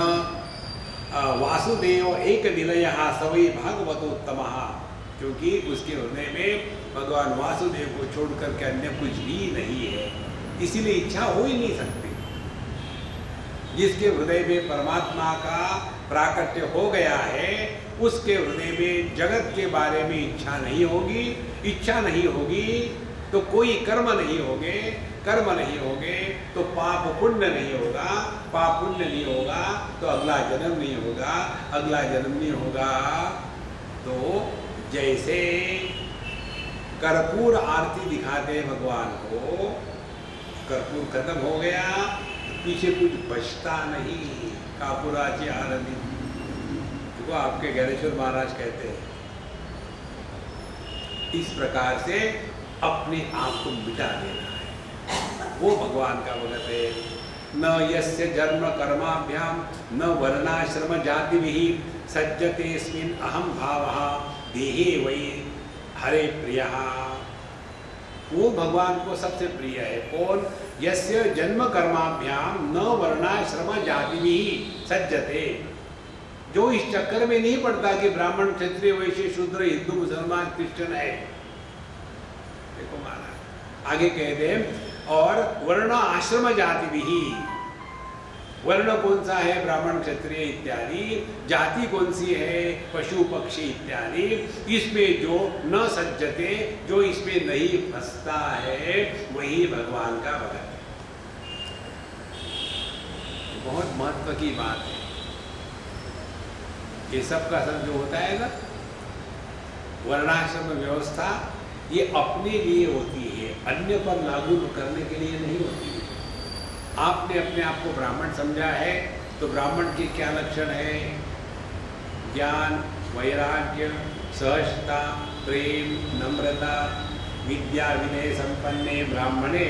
वासुदेव एक निलय सवै भागवतोत्तम, क्योंकि उसके हृदय में भगवान वासुदेव को छोड़ करके अन्य कुछ भी नहीं है। इसीलिए इच्छा हो ही नहीं सकती। जिसके हृदय में परमात्मा का प्राकट्य हो गया है उसके हृदय में जगत के बारे में इच्छा नहीं होगी। इच्छा नहीं होगी तो कोई कर्म नहीं होंगे, कर्म नहीं होंगे तो पाप पुण्य नहीं होगा, पाप पुण्य नहीं होगा तो अगला जन्म नहीं होगा, अगला जन्म नहीं होगा तो जैसे कर्पूर आरती दिखाते भगवान को, कर्पूर खत्म हो गया पीछे कुछ बचता नहीं। कापुराची आरती देखो आपके ज्ञानेश्वर महाराज कहते हैं। इस प्रकार से अपने आप को मिटा देना है, वो भगवान का भगत है। न यस्य जन्म कर्माभ्याम न वर्णाश्रम जाति भी सज्जते स्मिन् अहम भावः देहे वै हरे प्रियः। वो भगवान को सबसे प्रिय है। कौन? यस्य जन्म कर्माभ्याम न वर्णाश्रम जाति भी सज्जते, जो इस चक्कर में नहीं पड़ता कि ब्राह्मण क्षत्रिय वैश्य शूद्र हिंदू मुसलमान क्रिश्चियन है। देखो महाराज आगे कहते हैं और वर्ण आश्रम जाति भी, वर्ण कौन सा है? ब्राह्मण क्षत्रिय इत्यादि। जाति कौन सी है? पशु पक्षी इत्यादि। इसमें जो न सज्जते, जो इसमें नहीं फंसता है वही भगवान का भक्त है। बहुत महत्व की बात है। ये सब का सब जो होता है ना वर्णाश्रम व्यवस्था, ये अपने लिए होती है, अन्य पर लागू करने के लिए नहीं होती है। आपने अपने आप को ब्राह्मण समझा है तो ब्राह्मण के क्या लक्षण है? ज्ञान, वैराग्य, सहजता, प्रेम, नम्रता, विद्या विनय संपन्ने ब्राह्मणे।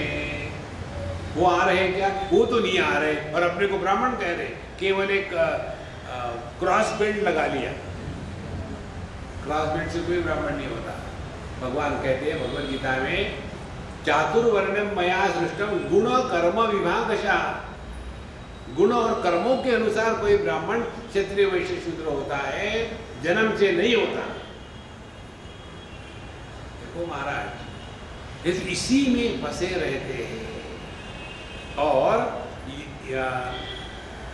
वो आ रहे हैं क्या? वो तो नहीं आ रहे और अपने को ब्राह्मण कह रहे। केवल एक क्रॉस बेल्ट लगा लिया, क्रॉस बेल्ट से कोई ब्राह्मण नहीं होता। भगवान कहते हैं भगवद गीता में चातुर्वर्ण्यम मया सृष्टम गुण कर्म विभागशः। गुण और कर्मों के अनुसार कोई ब्राह्मण क्षत्रिय वैश्य शूद्र होता है, जन्म से नहीं होता। देखो महाराज इसी में फंसे रहते हैं। और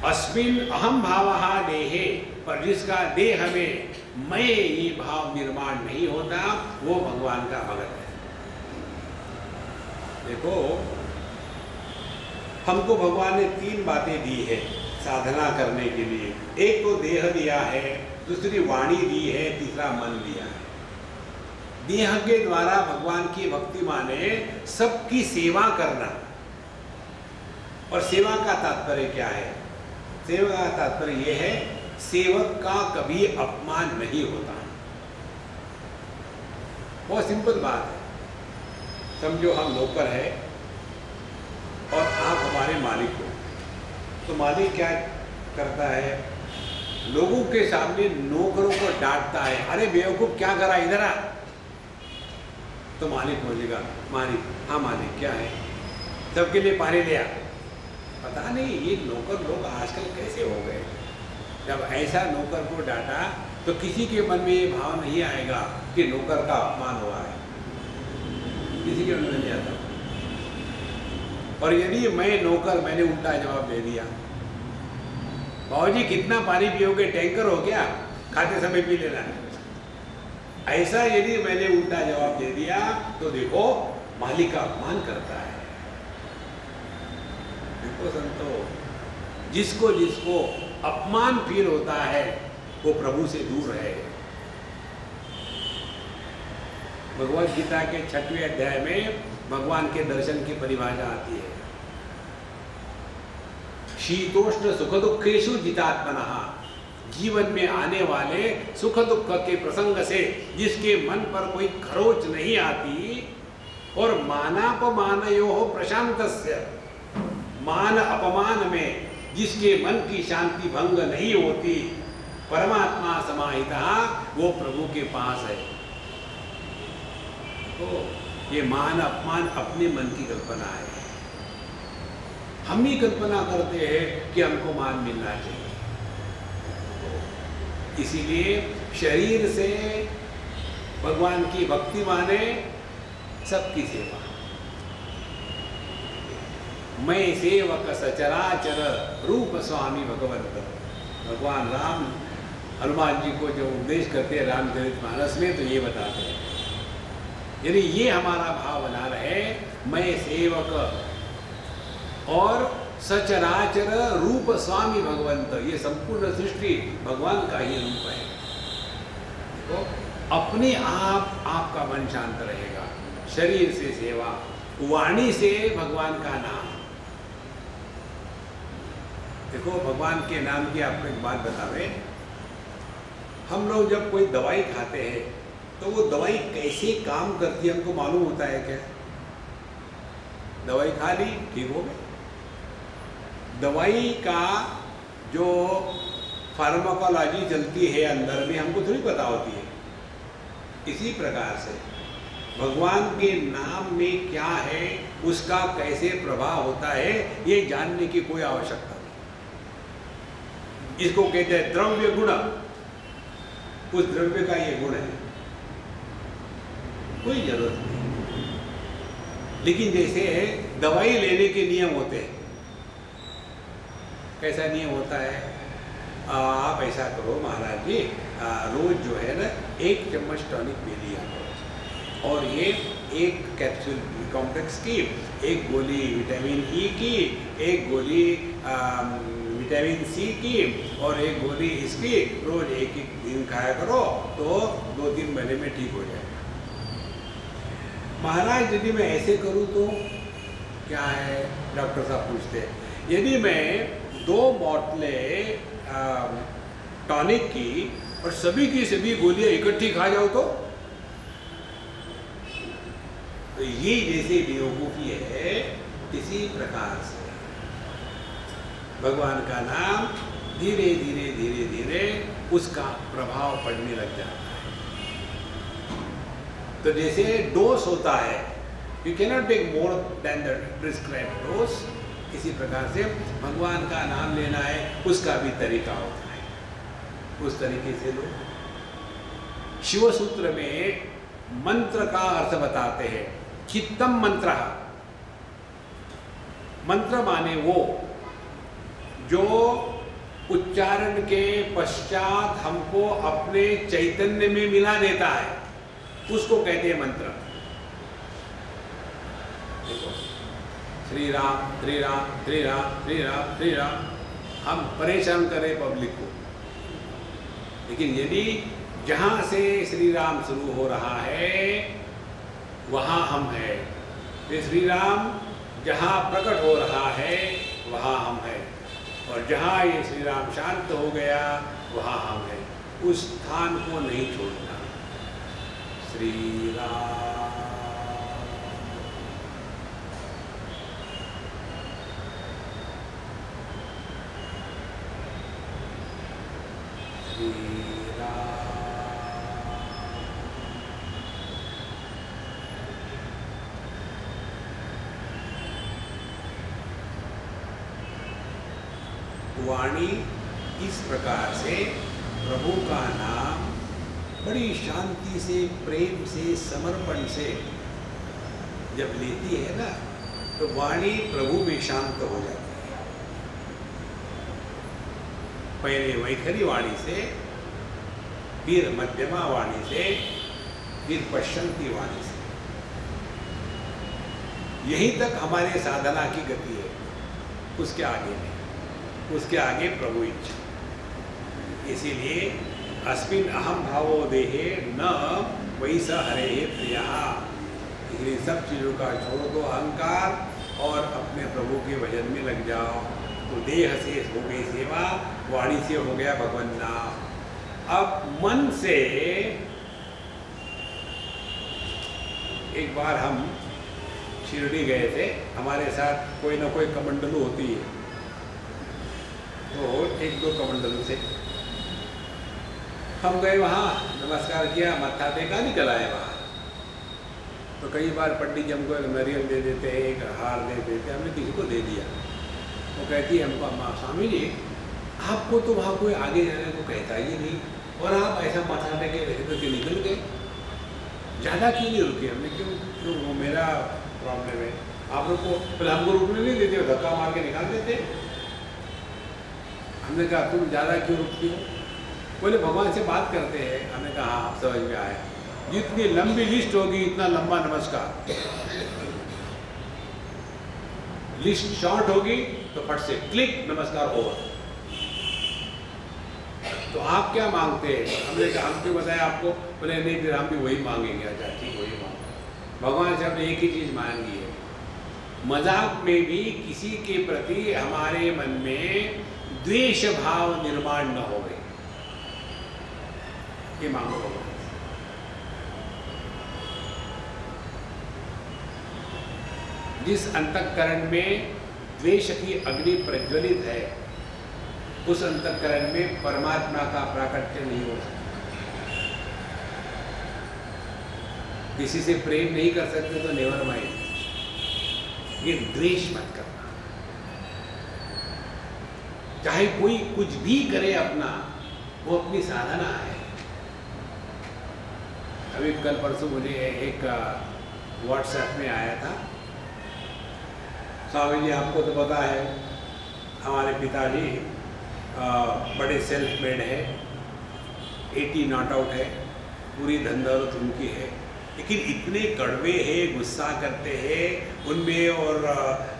अस्मिन अहम भावः देहे, पर जिसका देह में मैं ये भाव निर्माण नहीं होता, वो भगवान का भगत है। देखो, हमको भगवान ने 3 बातें दी है साधना करने के लिए। एक तो देह दिया है, दूसरी वाणी दी है, तीसरा मन दिया है। देह के द्वारा भगवान की भक्ति माने सबकी सेवा करना। और सेवा का तात्पर्य क्या है? सेवा का तात्पर्य यह है, सेवक का कभी अपमान नहीं होता। बहुत सिंपल बात है। समझो हम नौकर है और आप हमारे मालिक हो, तो मालिक क्या करता है? लोगों के सामने नौकरों को डांटता है, अरे बेवकूफ क्या करा, इधर आ। तो मालिक बोलेगा, मालिक, हाँ मालिक क्या है? सबके लिए पानी ले आ। पता नहीं ये नौकर लोग आजकल कैसे हो गए। जब ऐसा नौकर को डांटा तो किसी के मन में ये भाव नहीं आएगा कि नौकर का अपमान हुआ है, किसी के मन में नहीं आता। और यदि मैं नौकर, मैंने उल्टा जवाब दे दिया, बाबूजी कितना पानी पियोगे, टैंकर हो गया, खाते समय पी लेना। ऐसा यदि मैंने उल्टा जवाब दे दिया तो देखो मालिक का अपमान करता है। देखो संतो, जिसको जिसको अपमान फील होता है वो प्रभु से दूर है। भगवद गीता के 6वें अध्याय में भगवान के दर्शन की परिभाषा आती है। शीतोष्ण सुख दुखेषु जितात्मनः, जीवन में आने वाले सुख दुख के प्रसंग से जिसके मन पर कोई खरोच नहीं आती, और मानापमानयोः प्रशांतस्य, मान अपमान में जिसके मन की शांति भंग नहीं होती, परमात्मा समाहिता, वो प्रभु के पास है। तो ये मान अपमान अपने मन की कल्पना है। हम ही कल्पना करते हैं कि हमको मान मिलना चाहिए। इसीलिए शरीर से भगवान की भक्ति माने सबकी सेवा। मैं सेवक सचराचर रूप स्वामी भगवंत। भगवान राम हनुमान जी को जो उपदेश करते हैं रामचरितमानस में, तो ये बताते हैं, यदि ये हमारा भाव बना रहे, मैं सेवक और सचराचर रूप स्वामी भगवंत, ये संपूर्ण सृष्टि भगवान का ही रूप है। तो अपने आप आपका मन शांत रहेगा। शरीर से सेवा, वाणी से भगवान का नाम। देखो, भगवान के नाम की आपको एक बात बतावे। हम लोग जब कोई दवाई खाते हैं तो वो दवाई कैसे काम करती है हमको मालूम होता है क्या? दवाई खा ली, ठीक हो गई। दवाई का जो फार्माकोलॉजी चलती है अंदर में, हमको थोड़ी पता होती है। इसी प्रकार से भगवान के नाम में क्या है, उसका कैसे प्रभाव होता है, ये जानने की कोई आवश्यकता नहीं। इसको कहते हैं द्रव्य गुण। उस द्रव्य का ये गुण है, कोई जरूरत नहीं। लेकिन जैसे दवाई लेने के नियम होते हैं, कैसा नियम होता है? आप ऐसा करो महाराज जी, रोज जो है ना 1 चम्मच टॉनिक पी लिया करो, और ये 1 कैप्सूल कॉम्प्लेक्स की, 1 गोली विटामिन ई की, 1 गोली विटामिन सी की, और 1 गोली इसकी, रोज 1-1 दिन खाया करो, तो 2-3 महीने में ठीक हो जाएगा। महाराज यदि मैं ऐसे करूं तो क्या है? डॉक्टर साहब पूछते हैं, यदि मैं 2 बोतलें टॉनिक की और सभी की सभी गोलियां इकट्ठी खा जाओ तो ये जैसे बेवकूफ़ी है। इसी प्रकार से भगवान का नाम धीरे धीरे धीरे धीरे उसका प्रभाव पड़ने लग जाता है। तो जैसे डोज होता है, you cannot take more than the prescribed dose, इसी प्रकार से भगवान का नाम लेना है, उसका भी तरीका होता है। उस तरीके से लोग शिव सूत्र में मंत्र का अर्थ बताते हैं। चित्तम मंत्र, मंत्र माने वो जो उच्चारण के पश्चात हमको अपने चैतन्य में मिला देता है, उसको कहते हैं मंत्र। देखो, श्री राम श्री राम श्री राम श्री राम श्री राम, हम परेशान करें पब्लिक को, लेकिन यदि जहां से श्री राम शुरू हो रहा है वहां हम हैं, तो श्री राम जहां प्रकट हो रहा है वहां हम हैं, और जहां ये श्री राम शांत हो गया वहां हम हैं। उस स्थान को नहीं छोड़ना। श्री राम श्री राम। वाणी इस प्रकार से प्रभु का नाम बड़ी शांति से, प्रेम से, समर्पण से जब लेती है ना, तो वाणी प्रभु में शांत हो जाती है। पहले वैखरी वाणी से, फिर मध्यमा वाणी से, फिर पश्चंती वाणी से। यहीं तक हमारे साधना की गति है, उसके आगे नहीं, उसके आगे प्रभु इच्छा। इसीलिए अस्मिन् अहम भावो देहे न वैसा हरे प्रिया। इसलिए सब चीज़ों का छोड़ दो अहंकार और अपने प्रभु के भजन में लग जाओ। तो देह से हो गई सेवा, वाणी से हो गया भगवान नाम। अब मन से, एक बार हम शिरडी गए थे, हमारे साथ कोई ना कोई कमंडलू होती है, तो एक दो कमंडलों से हम गए वहाँ, नमस्कार किया, मत्था टेका, निकल आए वहाँ। तो कई बार पंडित जी हमको एक नारियल दे देते हैं, एक हार दे देते हैं, हमने किसी को दे दिया। वो कहती है हमको, अम्मा स्वामी जी आपको तो वहाँ कोई आगे जाने को कहता ही नहीं, और आप ऐसा मत्था टेके रहे तो क्यों निकल गए, ज़्यादा क्यों नहीं रुके? हमने क्यों वो मेरा प्रॉब्लम है, आप लोग को पहले हमको रुकने नहीं देते, धक्का मार के निकाल देते। हमने कहा तुम ज़्यादा क्यों रुकती हो? बोले भगवान से बात करते हैं। हमने कहा हाँ, आप समझ में आया, जितनी लंबी लिस्ट होगी इतना लंबा नमस्कार। लिस्ट शॉर्ट होगी तो फट से क्लिक, नमस्कार ओवर। तो आप क्या मांगते हैं? हमने कहा हम क्यों बताया आपको? बोले नहीं, फिर हम भी वही मांगेंगे। अच्छा ठीक, वही मांगो। भगवान से हमने एक ही चीज़ मांगी है, मजाक में भी किसी के प्रति हमारे मन में द्वेष भाव निर्माण न हो गए, ये मांगो भगवान। जिस अंतःकरण में द्वेष की अग्नि प्रज्वलित है, उस अंतःकरण में परमात्मा का प्राकट्य नहीं हो सकता। किसी से प्रेम नहीं कर सकते तो नेवर माइंड, ये द्वेष मत करना। चाहे कोई कुछ भी करे अपना, वो अपनी साधना है। अभी कल परसों मुझे एक व्हाट्सएप में आया था, स्वामी जी आपको तो पता है हमारे पिताजी बड़े सेल्फ मेड है, 80 नॉट आउट है, पूरी धन दौलत उनकी है, लेकिन इतने कड़वे हैं, गुस्सा करते हैं उनमें, और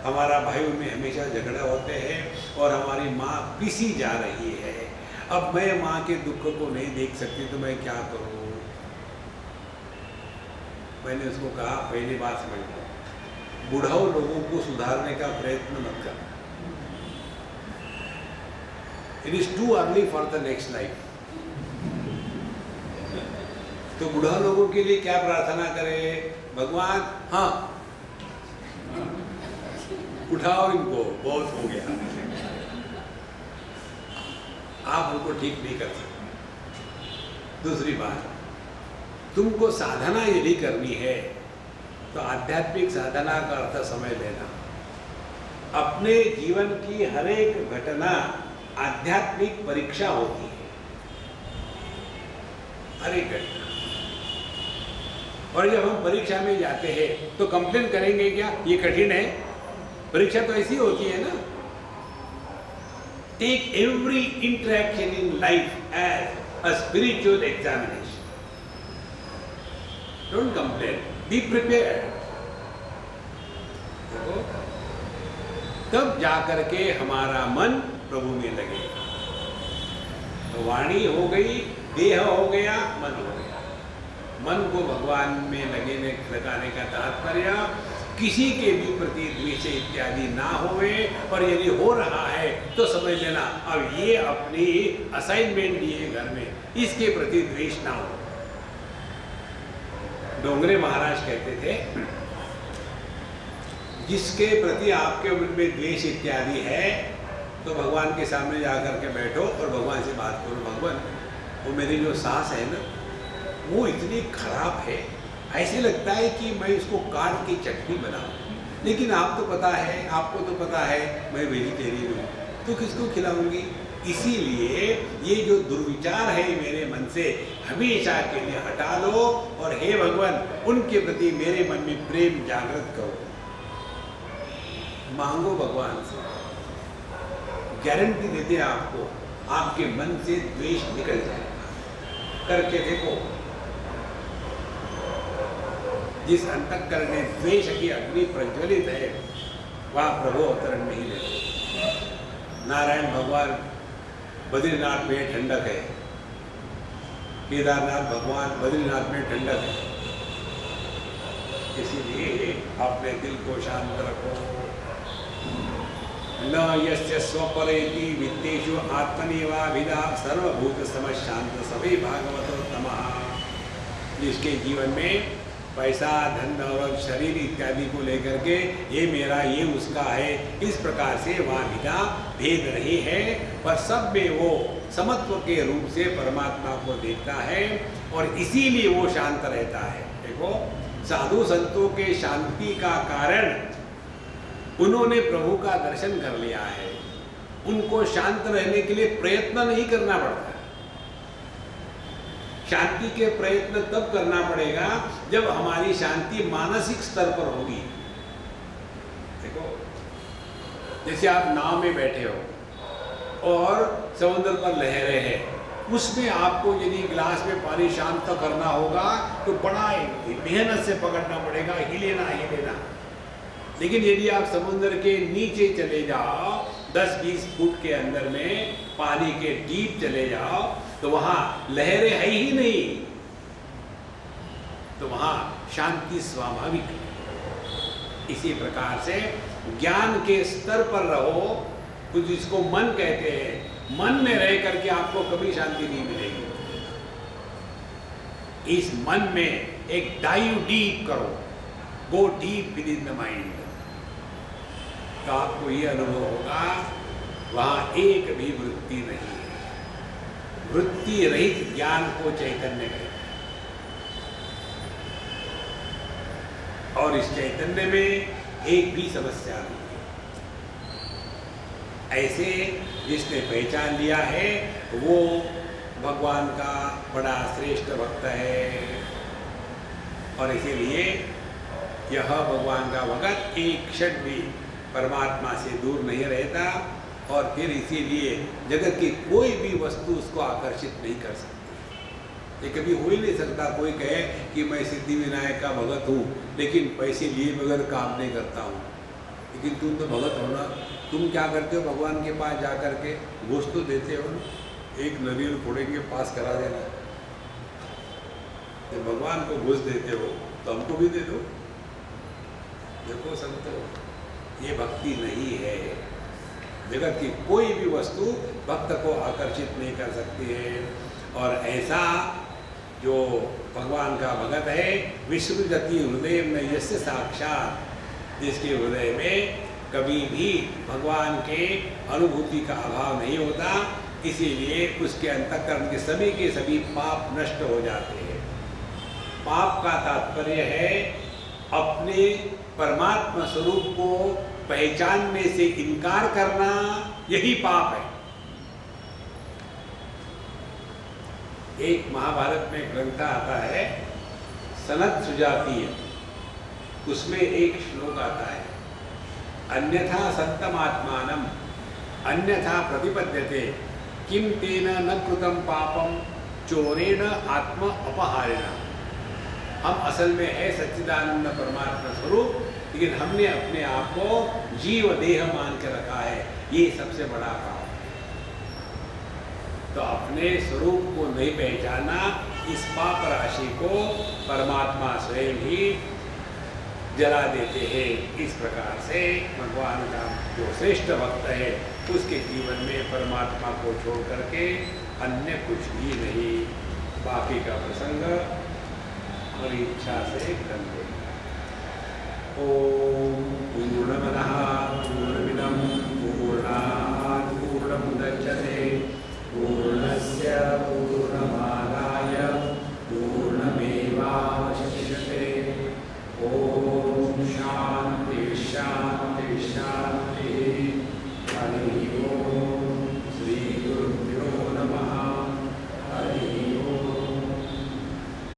हमारा भाई उनमें हमेशा झगड़ा होते हैं, और हमारी माँ पिसी जा रही है। अब मैं माँ के दुख को नहीं देख सकती तो मैं क्या करूँ? मैंने उसको कहा पहली बात समझ लो, बुढ़ाओ लोगों को सुधारने का प्रयत्न मत कर। It is too early for the next life. तो बुढ़ा लोगों के लिए क्या प्रार्थना करें? भगवान हाँ उठाओ इनको, बहुत हो गया, आप उनको ठीक नहीं कर सकते। दूसरी बात, तुमको साधना यदि करनी है तो आध्यात्मिक साधना का अर्थ समय लेना। अपने जीवन की हर एक घटना आध्यात्मिक परीक्षा होती है, हर एक घटना। और जब हम परीक्षा में जाते हैं तो कंप्लेन करेंगे क्या ये कठिन है? परीक्षा तो ऐसी होती है ना, Take every interaction in life as a spiritual examination. Don't complain. Be prepared. देखो, तब जाकर के हमारा मन प्रभु में लगेगा। तो वाणी हो गई, देह हो गया, मन हो गया। मन को भगवान में लगाने का तात्पर्य किसी के भी प्रति द्वेष इत्यादि ना होवे, और यदि हो रहा है तो समझ लेना अब ये अपनी असाइनमेंट दिए घर में, इसके प्रति द्वेष ना हो। डोंगरे महाराज कहते थे, जिसके प्रति आपके मन में द्वेष इत्यादि है तो भगवान के सामने जाकर के बैठो और भगवान से बात करो, भगवान वो मेरी जो सास है ना वो इतनी खराब है, ऐसे लगता है कि मैं इसको काट के चटनी बनाऊं, लेकिन आपको तो पता है मैं वेजिटेरियन हूँ, तो किसको खिलाऊंगी? इसीलिए ये जो दुर्विचार है मेरे मन से हमेशा के लिए हटा लो, और हे भगवान उनके प्रति मेरे मन में प्रेम जागृत करो। मांगो भगवान से, गारंटी देते हैं आपको, आपके मन से द्वेष निकल जाएगा। करके देखो, जिस अंतःकरण में द्वेष की अग्नि प्रज्वलित है वहाँ प्रभु अवतरण नहीं लेते। नारायण भगवान बद्रीनाथ में ठंडक है, केदारनाथ भगवान बद्रीनाथ में ठंडक है, इसीलिए अपने दिल को शांत रखो। न यस्य स्वपरेति वित्तेषु आत्मनेवाभिधा सर्वभूत समशांत सभी भागवतोत्तमः। जिसके जीवन में पैसा, धन और शरीर इत्यादि को लेकर के ये मेरा ये उसका है, इस प्रकार से वाभिदा भेद नहीं है, पर सब में वो समत्व के रूप से परमात्मा को देखता है और इसीलिए वो शांत रहता है। देखो, साधु संतों के शांति का कारण उन्होंने प्रभु का दर्शन कर लिया है, उनको शांत रहने के लिए प्रयत्न नहीं करना पड़ता। शांति के प्रयत्न तब करना पड़ेगा जब हमारी शांति मानसिक स्तर पर होगी। देखो, जैसे आप नाव में बैठे हो और समुद्र पर लहरें हैं, उसमें आपको यदि गिलास में पानी शांत करना होगा तो बड़ा मेहनत से पकड़ना पड़ेगा, हिलेना। लेकिन यदि आप समुद्र के नीचे चले जाओ, 10-20 फुट के अंदर में पानी के डीप चले जाओ, तो वहां लहरें है ही नहीं, तो वहां शांति स्वाभाविक है। इसी प्रकार से ज्ञान के स्तर पर रहो, कुछ जिसको मन कहते हैं, मन में रह करके आपको कभी शांति नहीं मिलेगी। इस मन में एक डाइव डीप करो, go deep with in the mind, तो आपको ये अनुभव होगा वहां एक भी वृत्ति नहीं है। वृत्ति रहित ज्ञान को चैतन्य कहते हैं, और इस चैतन्य में एक भी समस्या नहीं है। ऐसे जिसने पहचान लिया है वो भगवान का बड़ा श्रेष्ठ भक्त है, और इसीलिए यह भगवान का भगत एक क्षण भी परमात्मा से दूर नहीं रहता, और फिर इसीलिए जगत की कोई भी वस्तु उसको आकर्षित नहीं कर सकती। ये कभी हो ही नहीं सकता कोई कहे कि मैं सिद्धि विनायक का भगत हूँ लेकिन पैसे लिए बगैर काम नहीं करता हूँ। लेकिन तुम तो भगत हो ना, तुम क्या करते हो? भगवान के पास जा कर के घूस तो देते हो ना, एक नरियल फोड़ेंगे पास करा देना। जब भगवान को घूस देते हो तो हमको भी दे दो। देखो संतो, ये भक्ति नहीं है। जगत की कोई भी वस्तु भक्त को आकर्षित नहीं कर सकती है, और ऐसा जो भगवान का भगत है, विश्रुजति हृदय में यस्य साक्षात, जिसके हृदय में कभी भी भगवान के अनुभूति का अभाव नहीं होता, इसीलिए उसके अंतःकरण के सभी पाप नष्ट हो जाते हैं। पाप का तात्पर्य है अपने परमात्मा स्वरूप को पहचानने से इनकार करना, यही पाप है। एक महाभारत में ग्रंथ आता है सनद सुजातीय, उसमें एक श्लोक आता है, अन्यथा सत्यमात्मानम अन्यथा प्रतिपद्यते किं तेन न कृतं पापम चोरेण आत्म अपहारेण। हम असल में है सच्चिदानंद परमात्मा स्वरूप, लेकिन हमने अपने आप को जीव देह मान के रखा है, ये सबसे बड़ा पाप है। तो अपने स्वरूप को नहीं पहचाना, इस पाप राशि को परमात्मा स्वयं ही जला देते हैं। इस प्रकार से भगवान का जो श्रेष्ठ भक्त है उसके जीवन में परमात्मा को छोड़ करके अन्य कुछ भी नहीं। बाकी का प्रसंग और इच्छा से कर लेगा। ओम पूर्णमदः पूर्णमिदं पूर्णात् पूर्णमुदच्यते पूर्णस्य पूर्णमादाय पूर्णमेवावशिष्यते। ओम शांति शांति शांति।